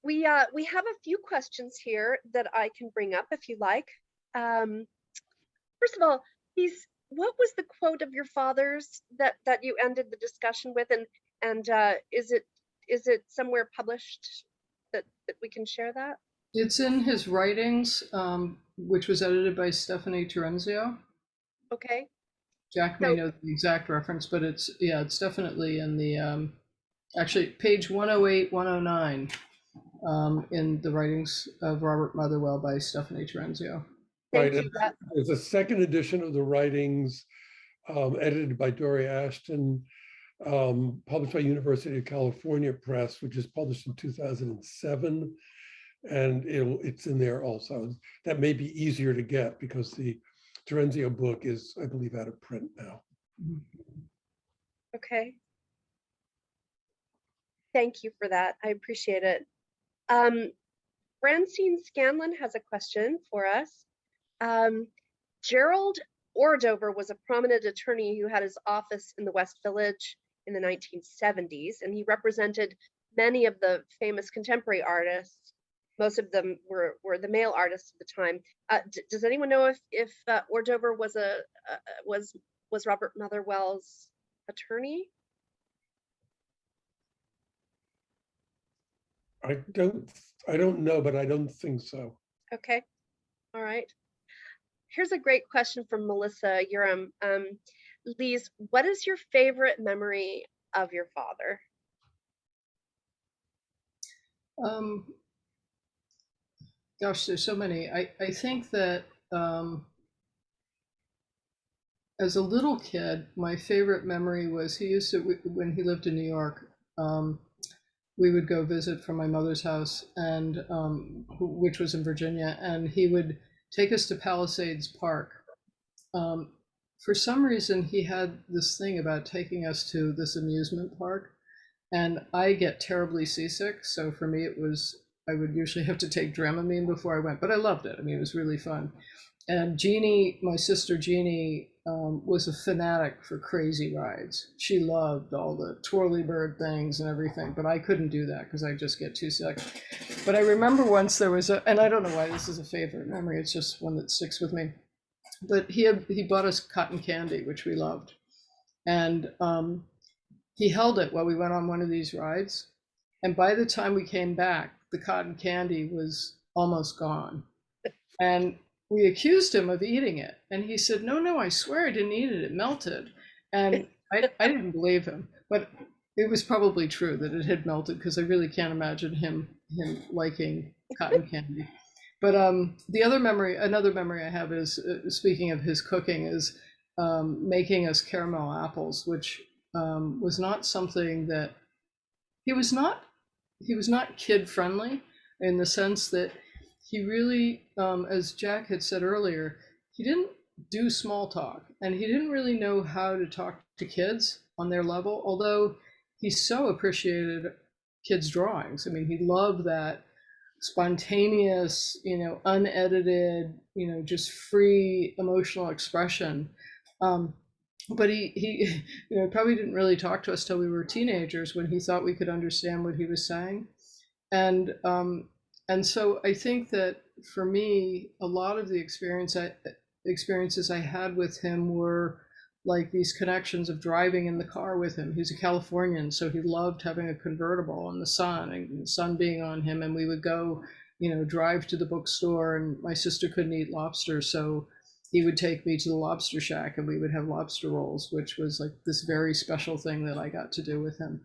We have a few questions here that I can bring up if you like. First of all, what was the quote of your father's that you ended the discussion with, and is it somewhere published that we can share that? It's in his writings, which was edited by Stephanie Terenzio. Okay. Jack may know the exact reference, but it's definitely in the actually page 108, 109 in the writings of Robert Motherwell by Stephanie Terenzio. Right. There's a second edition of the writings, edited by Dory Ashton, published by University of California Press, which is published in 2007. And it's in there also. That may be easier to get because the Terenzio book is, I believe, out of print now. Okay. Thank you for that. I appreciate it. Francine Scanlon has a question for us. Gerald Ordover was a prominent attorney who had his office in the West Village in the 1970s, and he represented many of the famous contemporary artists. Most of them were the male artists at the time. Does anyone know if Ordover was Robert Motherwell's attorney? I don't know, but I don't think so. Okay, all right. Here's a great question from Melissa Urim. Lise, what is your favorite memory of your father? Gosh, there's so many. I think that as a little kid, my favorite memory was he used to, when he lived in New York, we would go visit from my mother's house, and which was in Virginia, and he would take us to Palisades Park. For some reason, he had this thing about taking us to this amusement park, and I get terribly seasick. So for me, I would usually have to take Dramamine before I went, but I loved it. I mean, it was really fun. And Jeannie, my sister Jeannie, was a fanatic for crazy rides. She loved all the twirly bird things and everything, but I couldn't do that because I just get too sick. But I remember once there was and I don't know why this is a favorite memory, it's just one that sticks with me. But he bought us cotton candy, which we loved. And he held it while we went on one of these rides. And by the time we came back, the cotton candy was almost gone. And we accused him of eating it. And he said, no, I swear I didn't eat it. It melted. And I didn't believe him. But it was probably true that it had melted, because I really can't imagine him liking cotton candy. But another memory I have is, speaking of his cooking, is making us caramel apples, which was not something that he was not kid friendly, in the sense that he really, as Jack had said earlier, he didn't do small talk, and he didn't really know how to talk to kids on their level, although he so appreciated kids' drawings. I mean, he loved that spontaneous, unedited, just free emotional expression. but he probably didn't really talk to us till we were teenagers when he thought we could understand what he was saying. And so I think that for me, a lot of the experiences I had with him were like these connections of driving in the car with him. He's a Californian, so he loved having a convertible and the sun being on him. And we would go, drive to the bookstore, and my sister couldn't eat lobster, so he would take me to the lobster shack and we would have lobster rolls, which was like this very special thing that I got to do with him.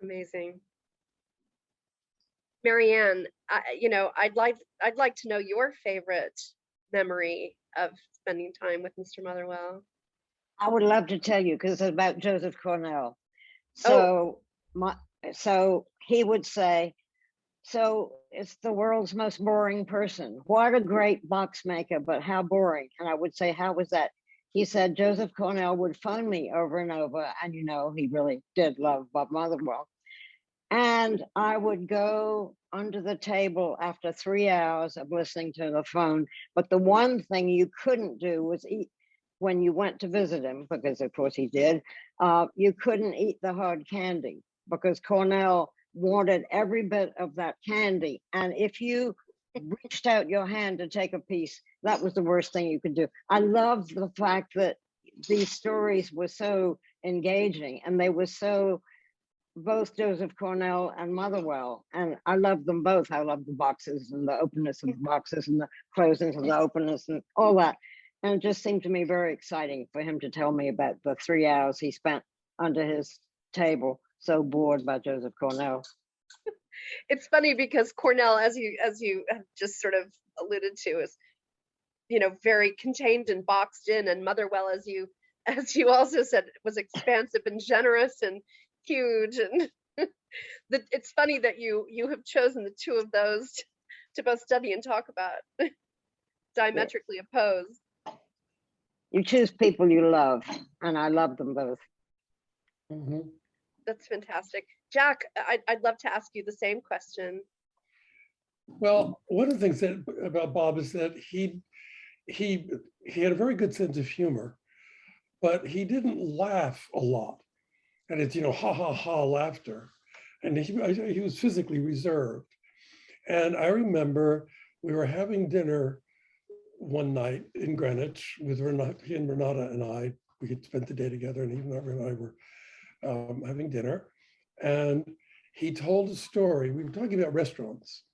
Amazing. Mary Ann, I'd like to know your favorite memory of spending time with Mr. Motherwell. I would love to tell you, because it's about Joseph Cornell. So he would say, so it's the world's most boring person. What a great box maker, but how boring. And I would say, how was that? He said, Joseph Cornell would phone me over and over. And he really did love Bob Motherwell. And I would go under the table after 3 hours of listening to the phone. But the one thing you couldn't do was eat when you went to visit him, because of course he did. You couldn't eat the hard candy because Cornell wanted every bit of that candy. And if you reached out your hand to take a piece, that was the worst thing you could do. I love the fact that these stories were so engaging, and they were so, both Joseph Cornell and Motherwell, and I love them both. I love the boxes and the openness of the boxes and the closings and the openness and all that. And it just seemed to me very exciting for him to tell me about the 3 hours he spent under his table, so bored by Joseph Cornell. It's funny because Cornell, as you have just sort of alluded to, is very contained and boxed in, and Motherwell, as you also said, was expansive and generous and huge. And it's funny that you have chosen the two of those to both study and talk about, diametrically opposed. You choose people you love, and I love them both. Mm-hmm. That's fantastic. Jack, I'd love to ask you the same question. Well, one of the things about Bob is that he had a very good sense of humor, but he didn't laugh a lot. And it's, ha, ha, ha laughter. And he was physically reserved. And I remember we were having dinner one night in Greenwich with Renata, he and Renata and I. We had spent the day together, and even Renata and I were having dinner. And he told a story. We were talking about restaurants.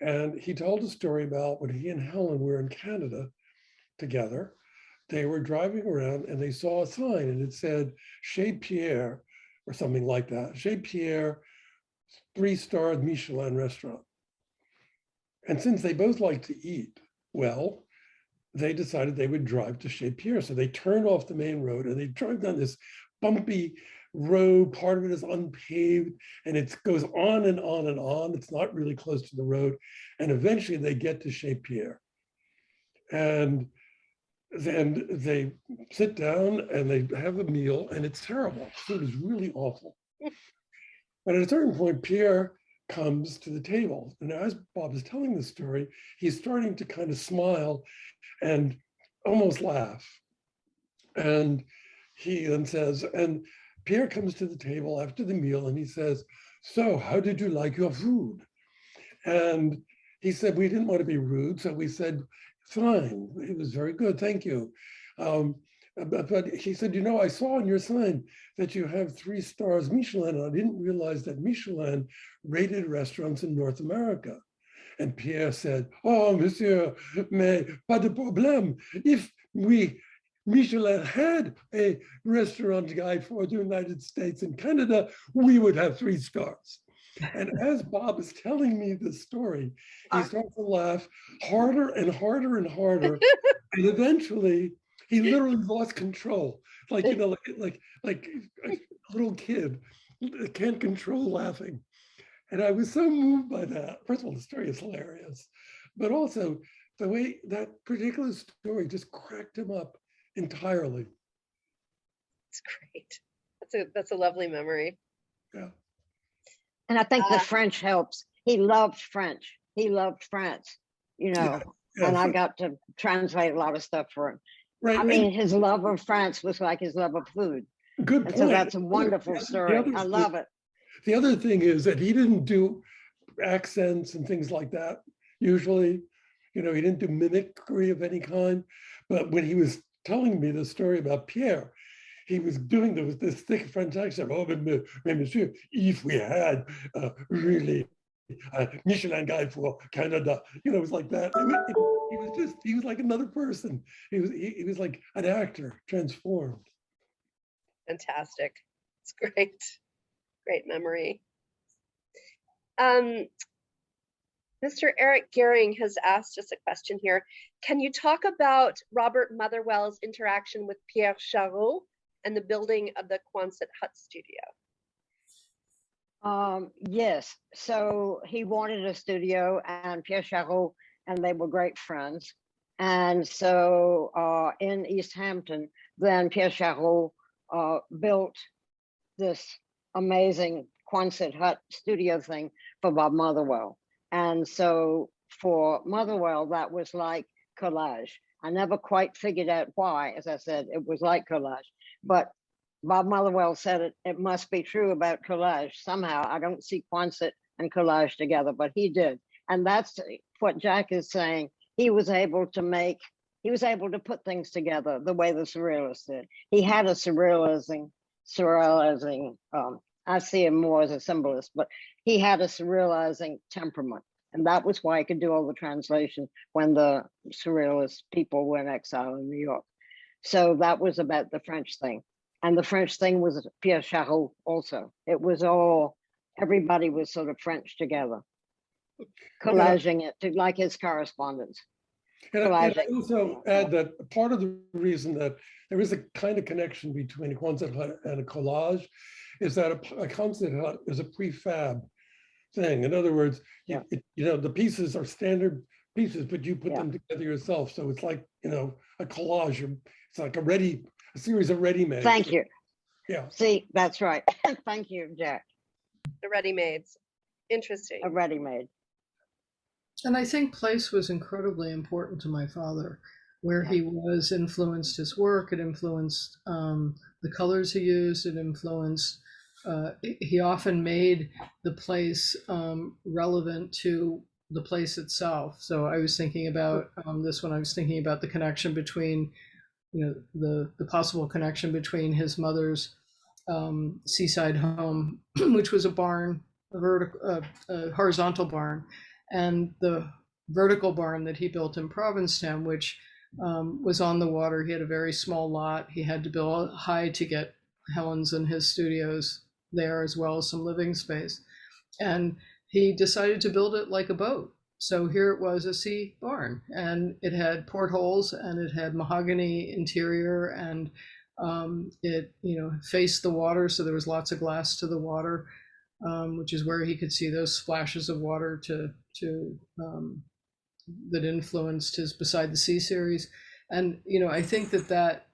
And he told a story about when he and Helen were in Canada together. They were driving around and they saw a sign, and it said Chez Pierre or something like that. Chez Pierre, 3-star Michelin restaurant. And since they both like to eat well, they decided they would drive to Chez Pierre. So they turned off the main road and they drove down this bumpy road. Part of it is unpaved, and it goes on and on and on. It's not really close to the road. And eventually they get to Chez Pierre. And then they sit down and they have a meal, and it's terrible. Food is really awful. But at a certain point, Pierre comes to the table. And as Bob is telling the story, he's starting to kind of smile and almost laugh. And he then says, and Pierre comes to the table after the meal and he says, so how did you like your food? And he said, we didn't want to be rude. So we said, fine, it was very good, thank you. But he said, I saw on your sign that you have 3 stars Michelin, and I didn't realize that Michelin rated restaurants in North America. And Pierre said, oh, monsieur, mais pas de problème. If Michelin had a restaurant guide for the United States and Canada, we would have 3 stars. And as Bob is telling me this story, he starts to laugh harder and harder and harder. And eventually he literally lost control. Like a little kid can't control laughing. And I was so moved by that. First of all, the story is hilarious, but also the way that particular story just cracked him up entirely. It's great. That's a lovely memory. Yeah. And I think the French helps. He loved French. He loved France, Yeah, and I got to translate a lot of stuff for him. Right. I mean, his love of France was like his love of food. Good And point. so that's a wonderful story. I love it. The other thing is that he didn't do accents and things like that. Usually, he didn't do mimicry of any kind. But when he was telling me the story about Pierre, he was doing this thick French accent. Oh, mais monsieur, if we had really Michelin guide for Canada, it was like that. He was like another person. He was like an actor transformed. Fantastic. It's great. Great memory. Mr. Eric Gehring has asked us a question here. Can you talk about Robert Motherwell's interaction with Pierre Charot and the building of the Quonset hut studio? Yes, so he wanted a studio, and Pierre Charot and they were great friends. And so in East Hampton, then Pierre Charot built this amazing Quonset hut studio thing for Bob Motherwell. And so for Motherwell, that was like collage. I never quite figured out why. As I said, it was like collage, but Bob Motherwell said it must be true about collage. Somehow I don't see Quonset and collage together, but he did. And that's what Jack is saying. He was able to put things together the way the surrealists did. He had a surrealizing, I see him more as a symbolist, but he had a surrealizing temperament. And that was why he could do all the translation when the surrealist people were in exile in New York. So that was about the French thing. And the French thing was Pierre Charot also. It was all, everybody was sort of French together, collaging it to like his correspondence. And I also add that part of the reason that there is a kind of connection between a Quonset hut and a collage is that a Quonset hut is a prefab thing. In other words, the pieces are standard pieces, but you put them together yourself. So it's like, a collage. It's like a series of ready-made. Thank you. Yeah. See, that's right. Thank you, Jack. The ready-mades. Interesting. A ready-made. And I think place was incredibly important to my father. Where he was influenced his work, it influenced the colors he used, it influenced, he often made the place relevant to the place itself. So I was thinking about this when I was thinking about the connection between, the possible connection between his mother's seaside home, which was a barn, a horizontal barn, and the vertical barn that he built in Provincetown, which was on the water. He had a very small lot. He had to build high to get Helen's and his studios there, as well as some living space. And he decided to build it like a boat. So here it was, a sea barn, and it had portholes and it had mahogany interior, and it faced the water, so there was lots of glass to the water, which is where he could see those splashes of water that influenced his Beside the Sea series. And I think that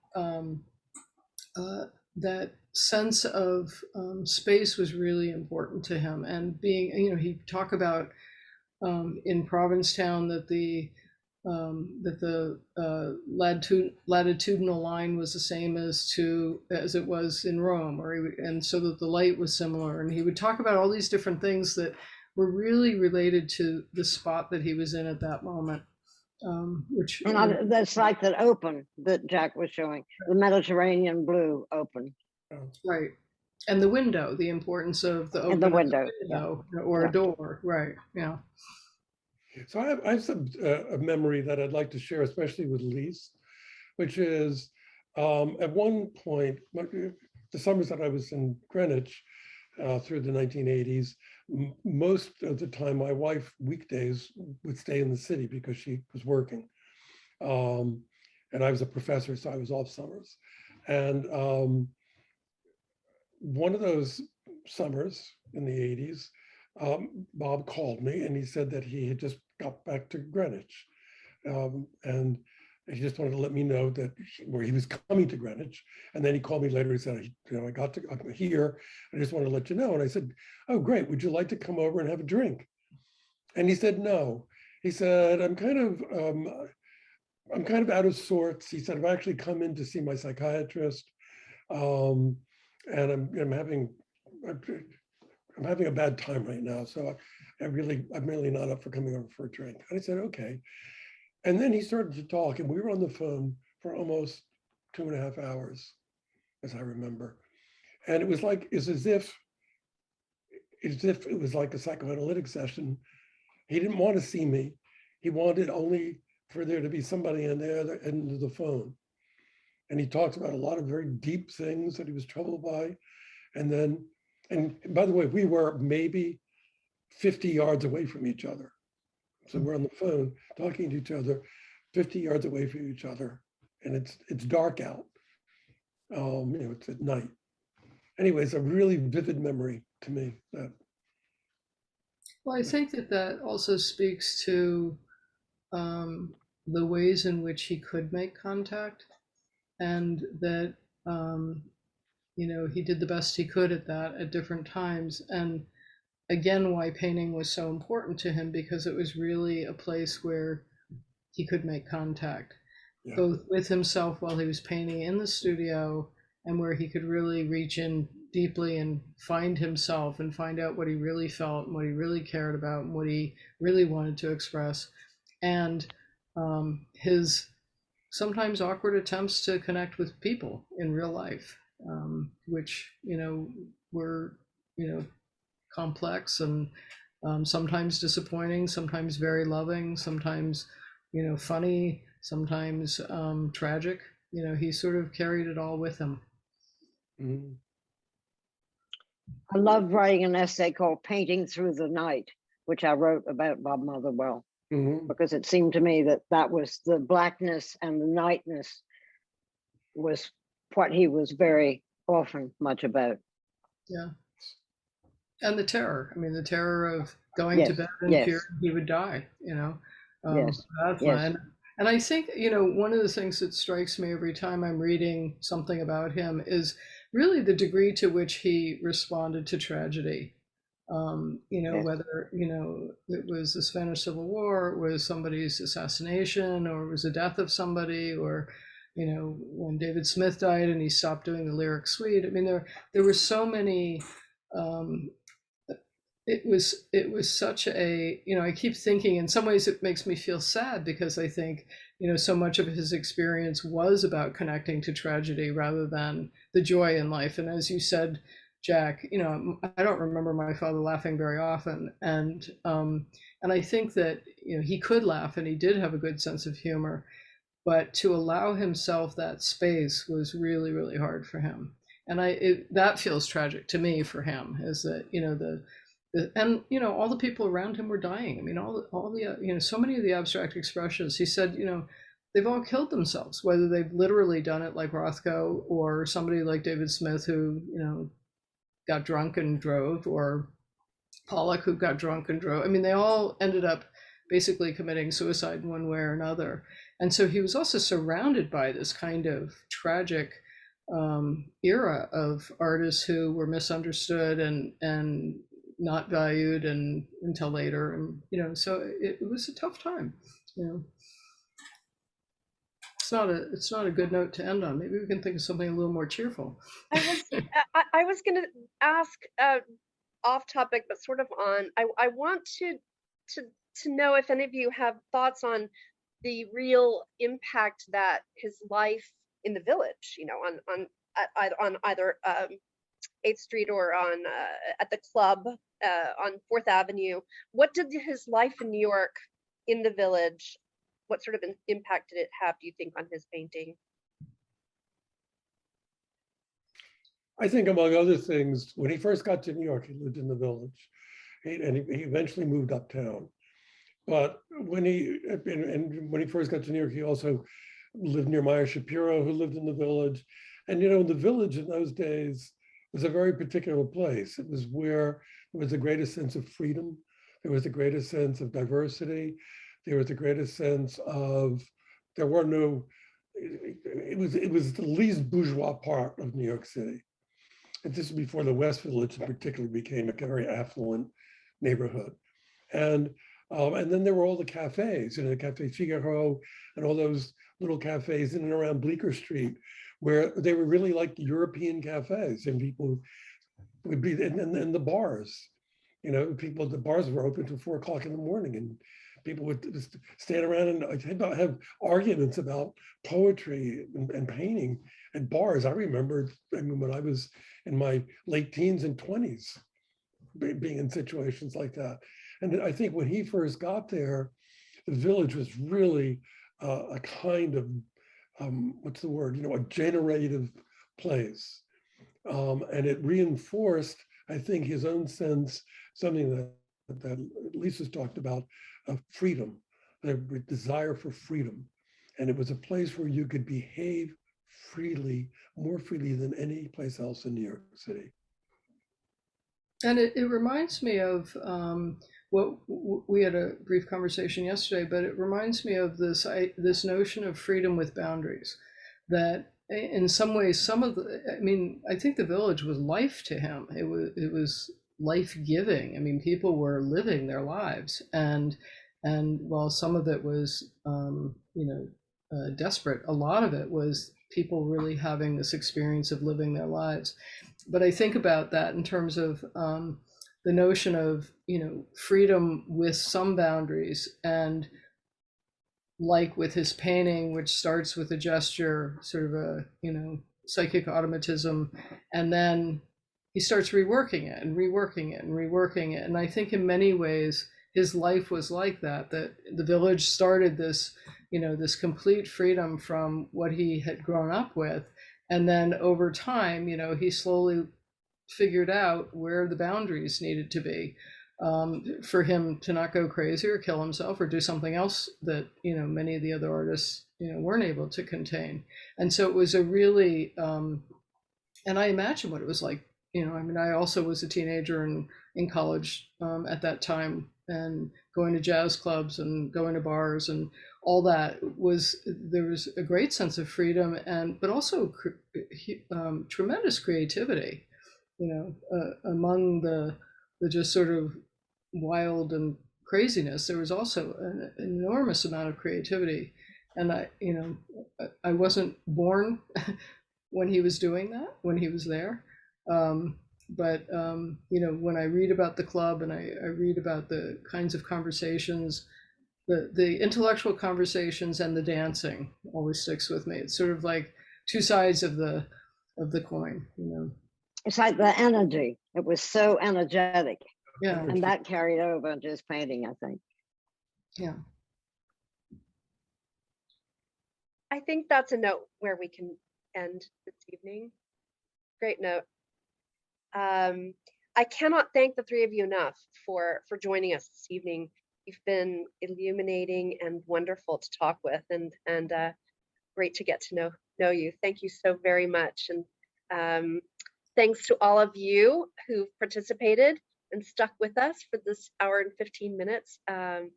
sense of space was really important to him. And being, he talked about in Provincetown that the latitudinal line was the same as it was in Rome, and so that the light was similar. And he would talk about all these different things that were really related to the spot that he was in at that moment. That's like that open that Jack was showing, the Mediterranean blue open. Right. And the window, the importance of the open and the window or a door. Right. Yeah. So I have a memory that I'd like to share, especially with Lise, which is at one point, the summers that I was in Greenwich through the 1980s, most of the time my wife weekdays would stay in the city because she was working. And I was a professor, so I was off summers. And one of those summers in the 80s, Bob called me and he said that he had just got back to Greenwich. And he just wanted to let me know that he was coming to Greenwich. And then he called me later. He said, I'm here. I just want to let you know. And I said, oh, great. Would you like to come over and have a drink? And he said, no. He said, I'm kind of I'm kind of out of sorts. He said, I've actually come in to see my psychiatrist, and I'm having a bad time right now. So I'm really not up for coming over for a drink. And I said, okay. And then he started to talk, and we were on the phone for almost 2.5 hours, as I remember. And it was like, it's as if it was like a psychoanalytic session. He didn't want to see me. He wanted only for there to be somebody on the other end of the phone. And he talked about a lot of very deep things that he was troubled by. And by the way, we were maybe 50 yards away from each other. So we're on the phone talking to each other, 50 yards away from each other. And it's dark out. It's at night. Anyway, it's a really vivid memory to me. Well, I think that also speaks to the ways in which he could make contact, and that he did the best he could at that at different times. And again, why painting was so important to him, because it was really a place where he could make contact, both with himself while he was painting in the studio, and where he could really reach in deeply and find himself and find out what he really felt and what he really cared about and what he really wanted to express. And his sometimes awkward attempts to connect with people in real life, which, were, complex and sometimes disappointing, sometimes very loving, sometimes, funny, sometimes tragic. He sort of carried it all with him. Mm-hmm. I love writing an essay called Painting Through the Night, which I wrote about Bob Motherwell, because it seemed to me that was the blackness and the nightness was what he was very often much about. Yeah. And the terror. I mean, the terror of going to bed and fearing he would die, Yes. And I think, one of the things that strikes me every time I'm reading something about him is really the degree to which he responded to tragedy. Whether, it was the Spanish Civil War, it was somebody's assassination, or it was the death of somebody, or, when David Smith died and he stopped doing the lyric suite. I mean, there were so many, it was such a, I keep thinking in some ways it makes me feel sad, because I think, so much of his experience was about connecting to tragedy rather than the joy in life. And as you said, Jack, I don't remember my father laughing very often. And I think that, he could laugh, and he did have a good sense of humor, but to allow himself that space was really, really hard for him. And that feels tragic to me for him, is that, and all the people around him were dying. I mean, all the so many of the abstract expressionists, he said, they've all killed themselves, whether they've literally done it like Rothko, or somebody like David Smith who got drunk and drove, or Pollock who got drunk and drove. I mean, they all ended up basically committing suicide in one way or another. And so he was also surrounded by this kind of tragic era of artists who were misunderstood and not valued and until later. And, so it was a tough time, It's not a good note to end on. Maybe we can think of something a little more cheerful. I was going to ask off topic, but sort of on. I want to know if any of you have thoughts on the real impact that his life in the Village, on either 8th Street or on at the club on 4th Avenue. What did his life in New York in the Village? What sort of an impact did it have, do you think, on his painting? I think, among other things, when he first got to New York, he lived in the Village, and he eventually moved uptown. But when he first got to New York, he also lived near Meyer Shapiro, who lived in the Village. And the Village in those days was a very particular place. It was where there was the greatest sense of freedom. There was the greatest sense of diversity. There was the greatest sense of, it was the least bourgeois part of New York City. And this is before the West Village in particular became a very affluent neighborhood. And And then there were all the cafes, Cafe Figaro and all those little cafes in and around Bleecker Street, where they were really like European cafes, and people would be in the bars. The bars were open till 4 o'clock in the morning, and people would just stand around and have arguments about poetry and painting at bars. I remember, when I was in my late teens and 20s, being in situations like that. And I think when he first got there, the village was really a kind of, what's the word, a generative place. And it reinforced, I think, his own sense, something that Lisa's talked about, of freedom, the desire for freedom. And it was a place where you could behave freely, more freely than any place else in New York City. And it reminds me of what we had a brief conversation yesterday, but it reminds me of this notion of freedom with boundaries, that in some ways, I think the village was life to him. It was life-giving. I mean, people were living their lives, and while some of it was desperate, a lot of it was people really having this experience of living their lives. But I think about that in terms of the notion of freedom with some boundaries, and like with his painting, which starts with a gesture, sort of a psychic automatism, and then he starts reworking it and reworking it and reworking it. And I think in many ways his life was like that the village started this this complete freedom from what he had grown up with, and then over time he slowly figured out where the boundaries needed to be, for him to not go crazy or kill himself or do something else that many of the other artists weren't able to contain. And so it was a really and I imagine what it was like. I also was a teenager and in college at that time, and going to jazz clubs and going to bars and all that. There was a great sense of freedom, but also tremendous creativity among the just sort of wild and craziness. There was also an enormous amount of creativity, and I wasn't born when he was doing that, when he was there, but when I read about the club and I read about the kinds of conversations, the intellectual conversations and the dancing always sticks with me. It's sort of like two sides of the coin. It's like the energy. It was so energetic. Yeah. And that carried over into his painting, I think. Yeah. I think that's a note where we can end this evening. Great note. I cannot thank the three of you enough for joining us this evening. You've been illuminating and wonderful to talk with, and great to get to know you. Thank you so very much, and thanks to all of you who've participated and stuck with us for this hour and 15 minutes. I'm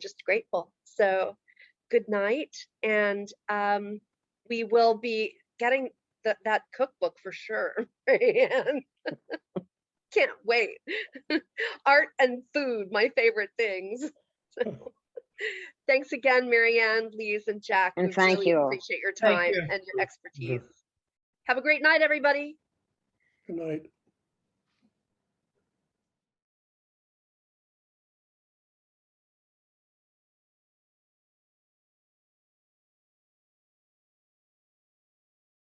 just grateful. So good night, and we will be getting that cookbook for sure. Can't wait. Art and food, my favorite things. So, thanks again, Mary Ann, Lise, and Jack. And we thank really you. appreciate your time and your expertise. Have a great night, everybody. Good night.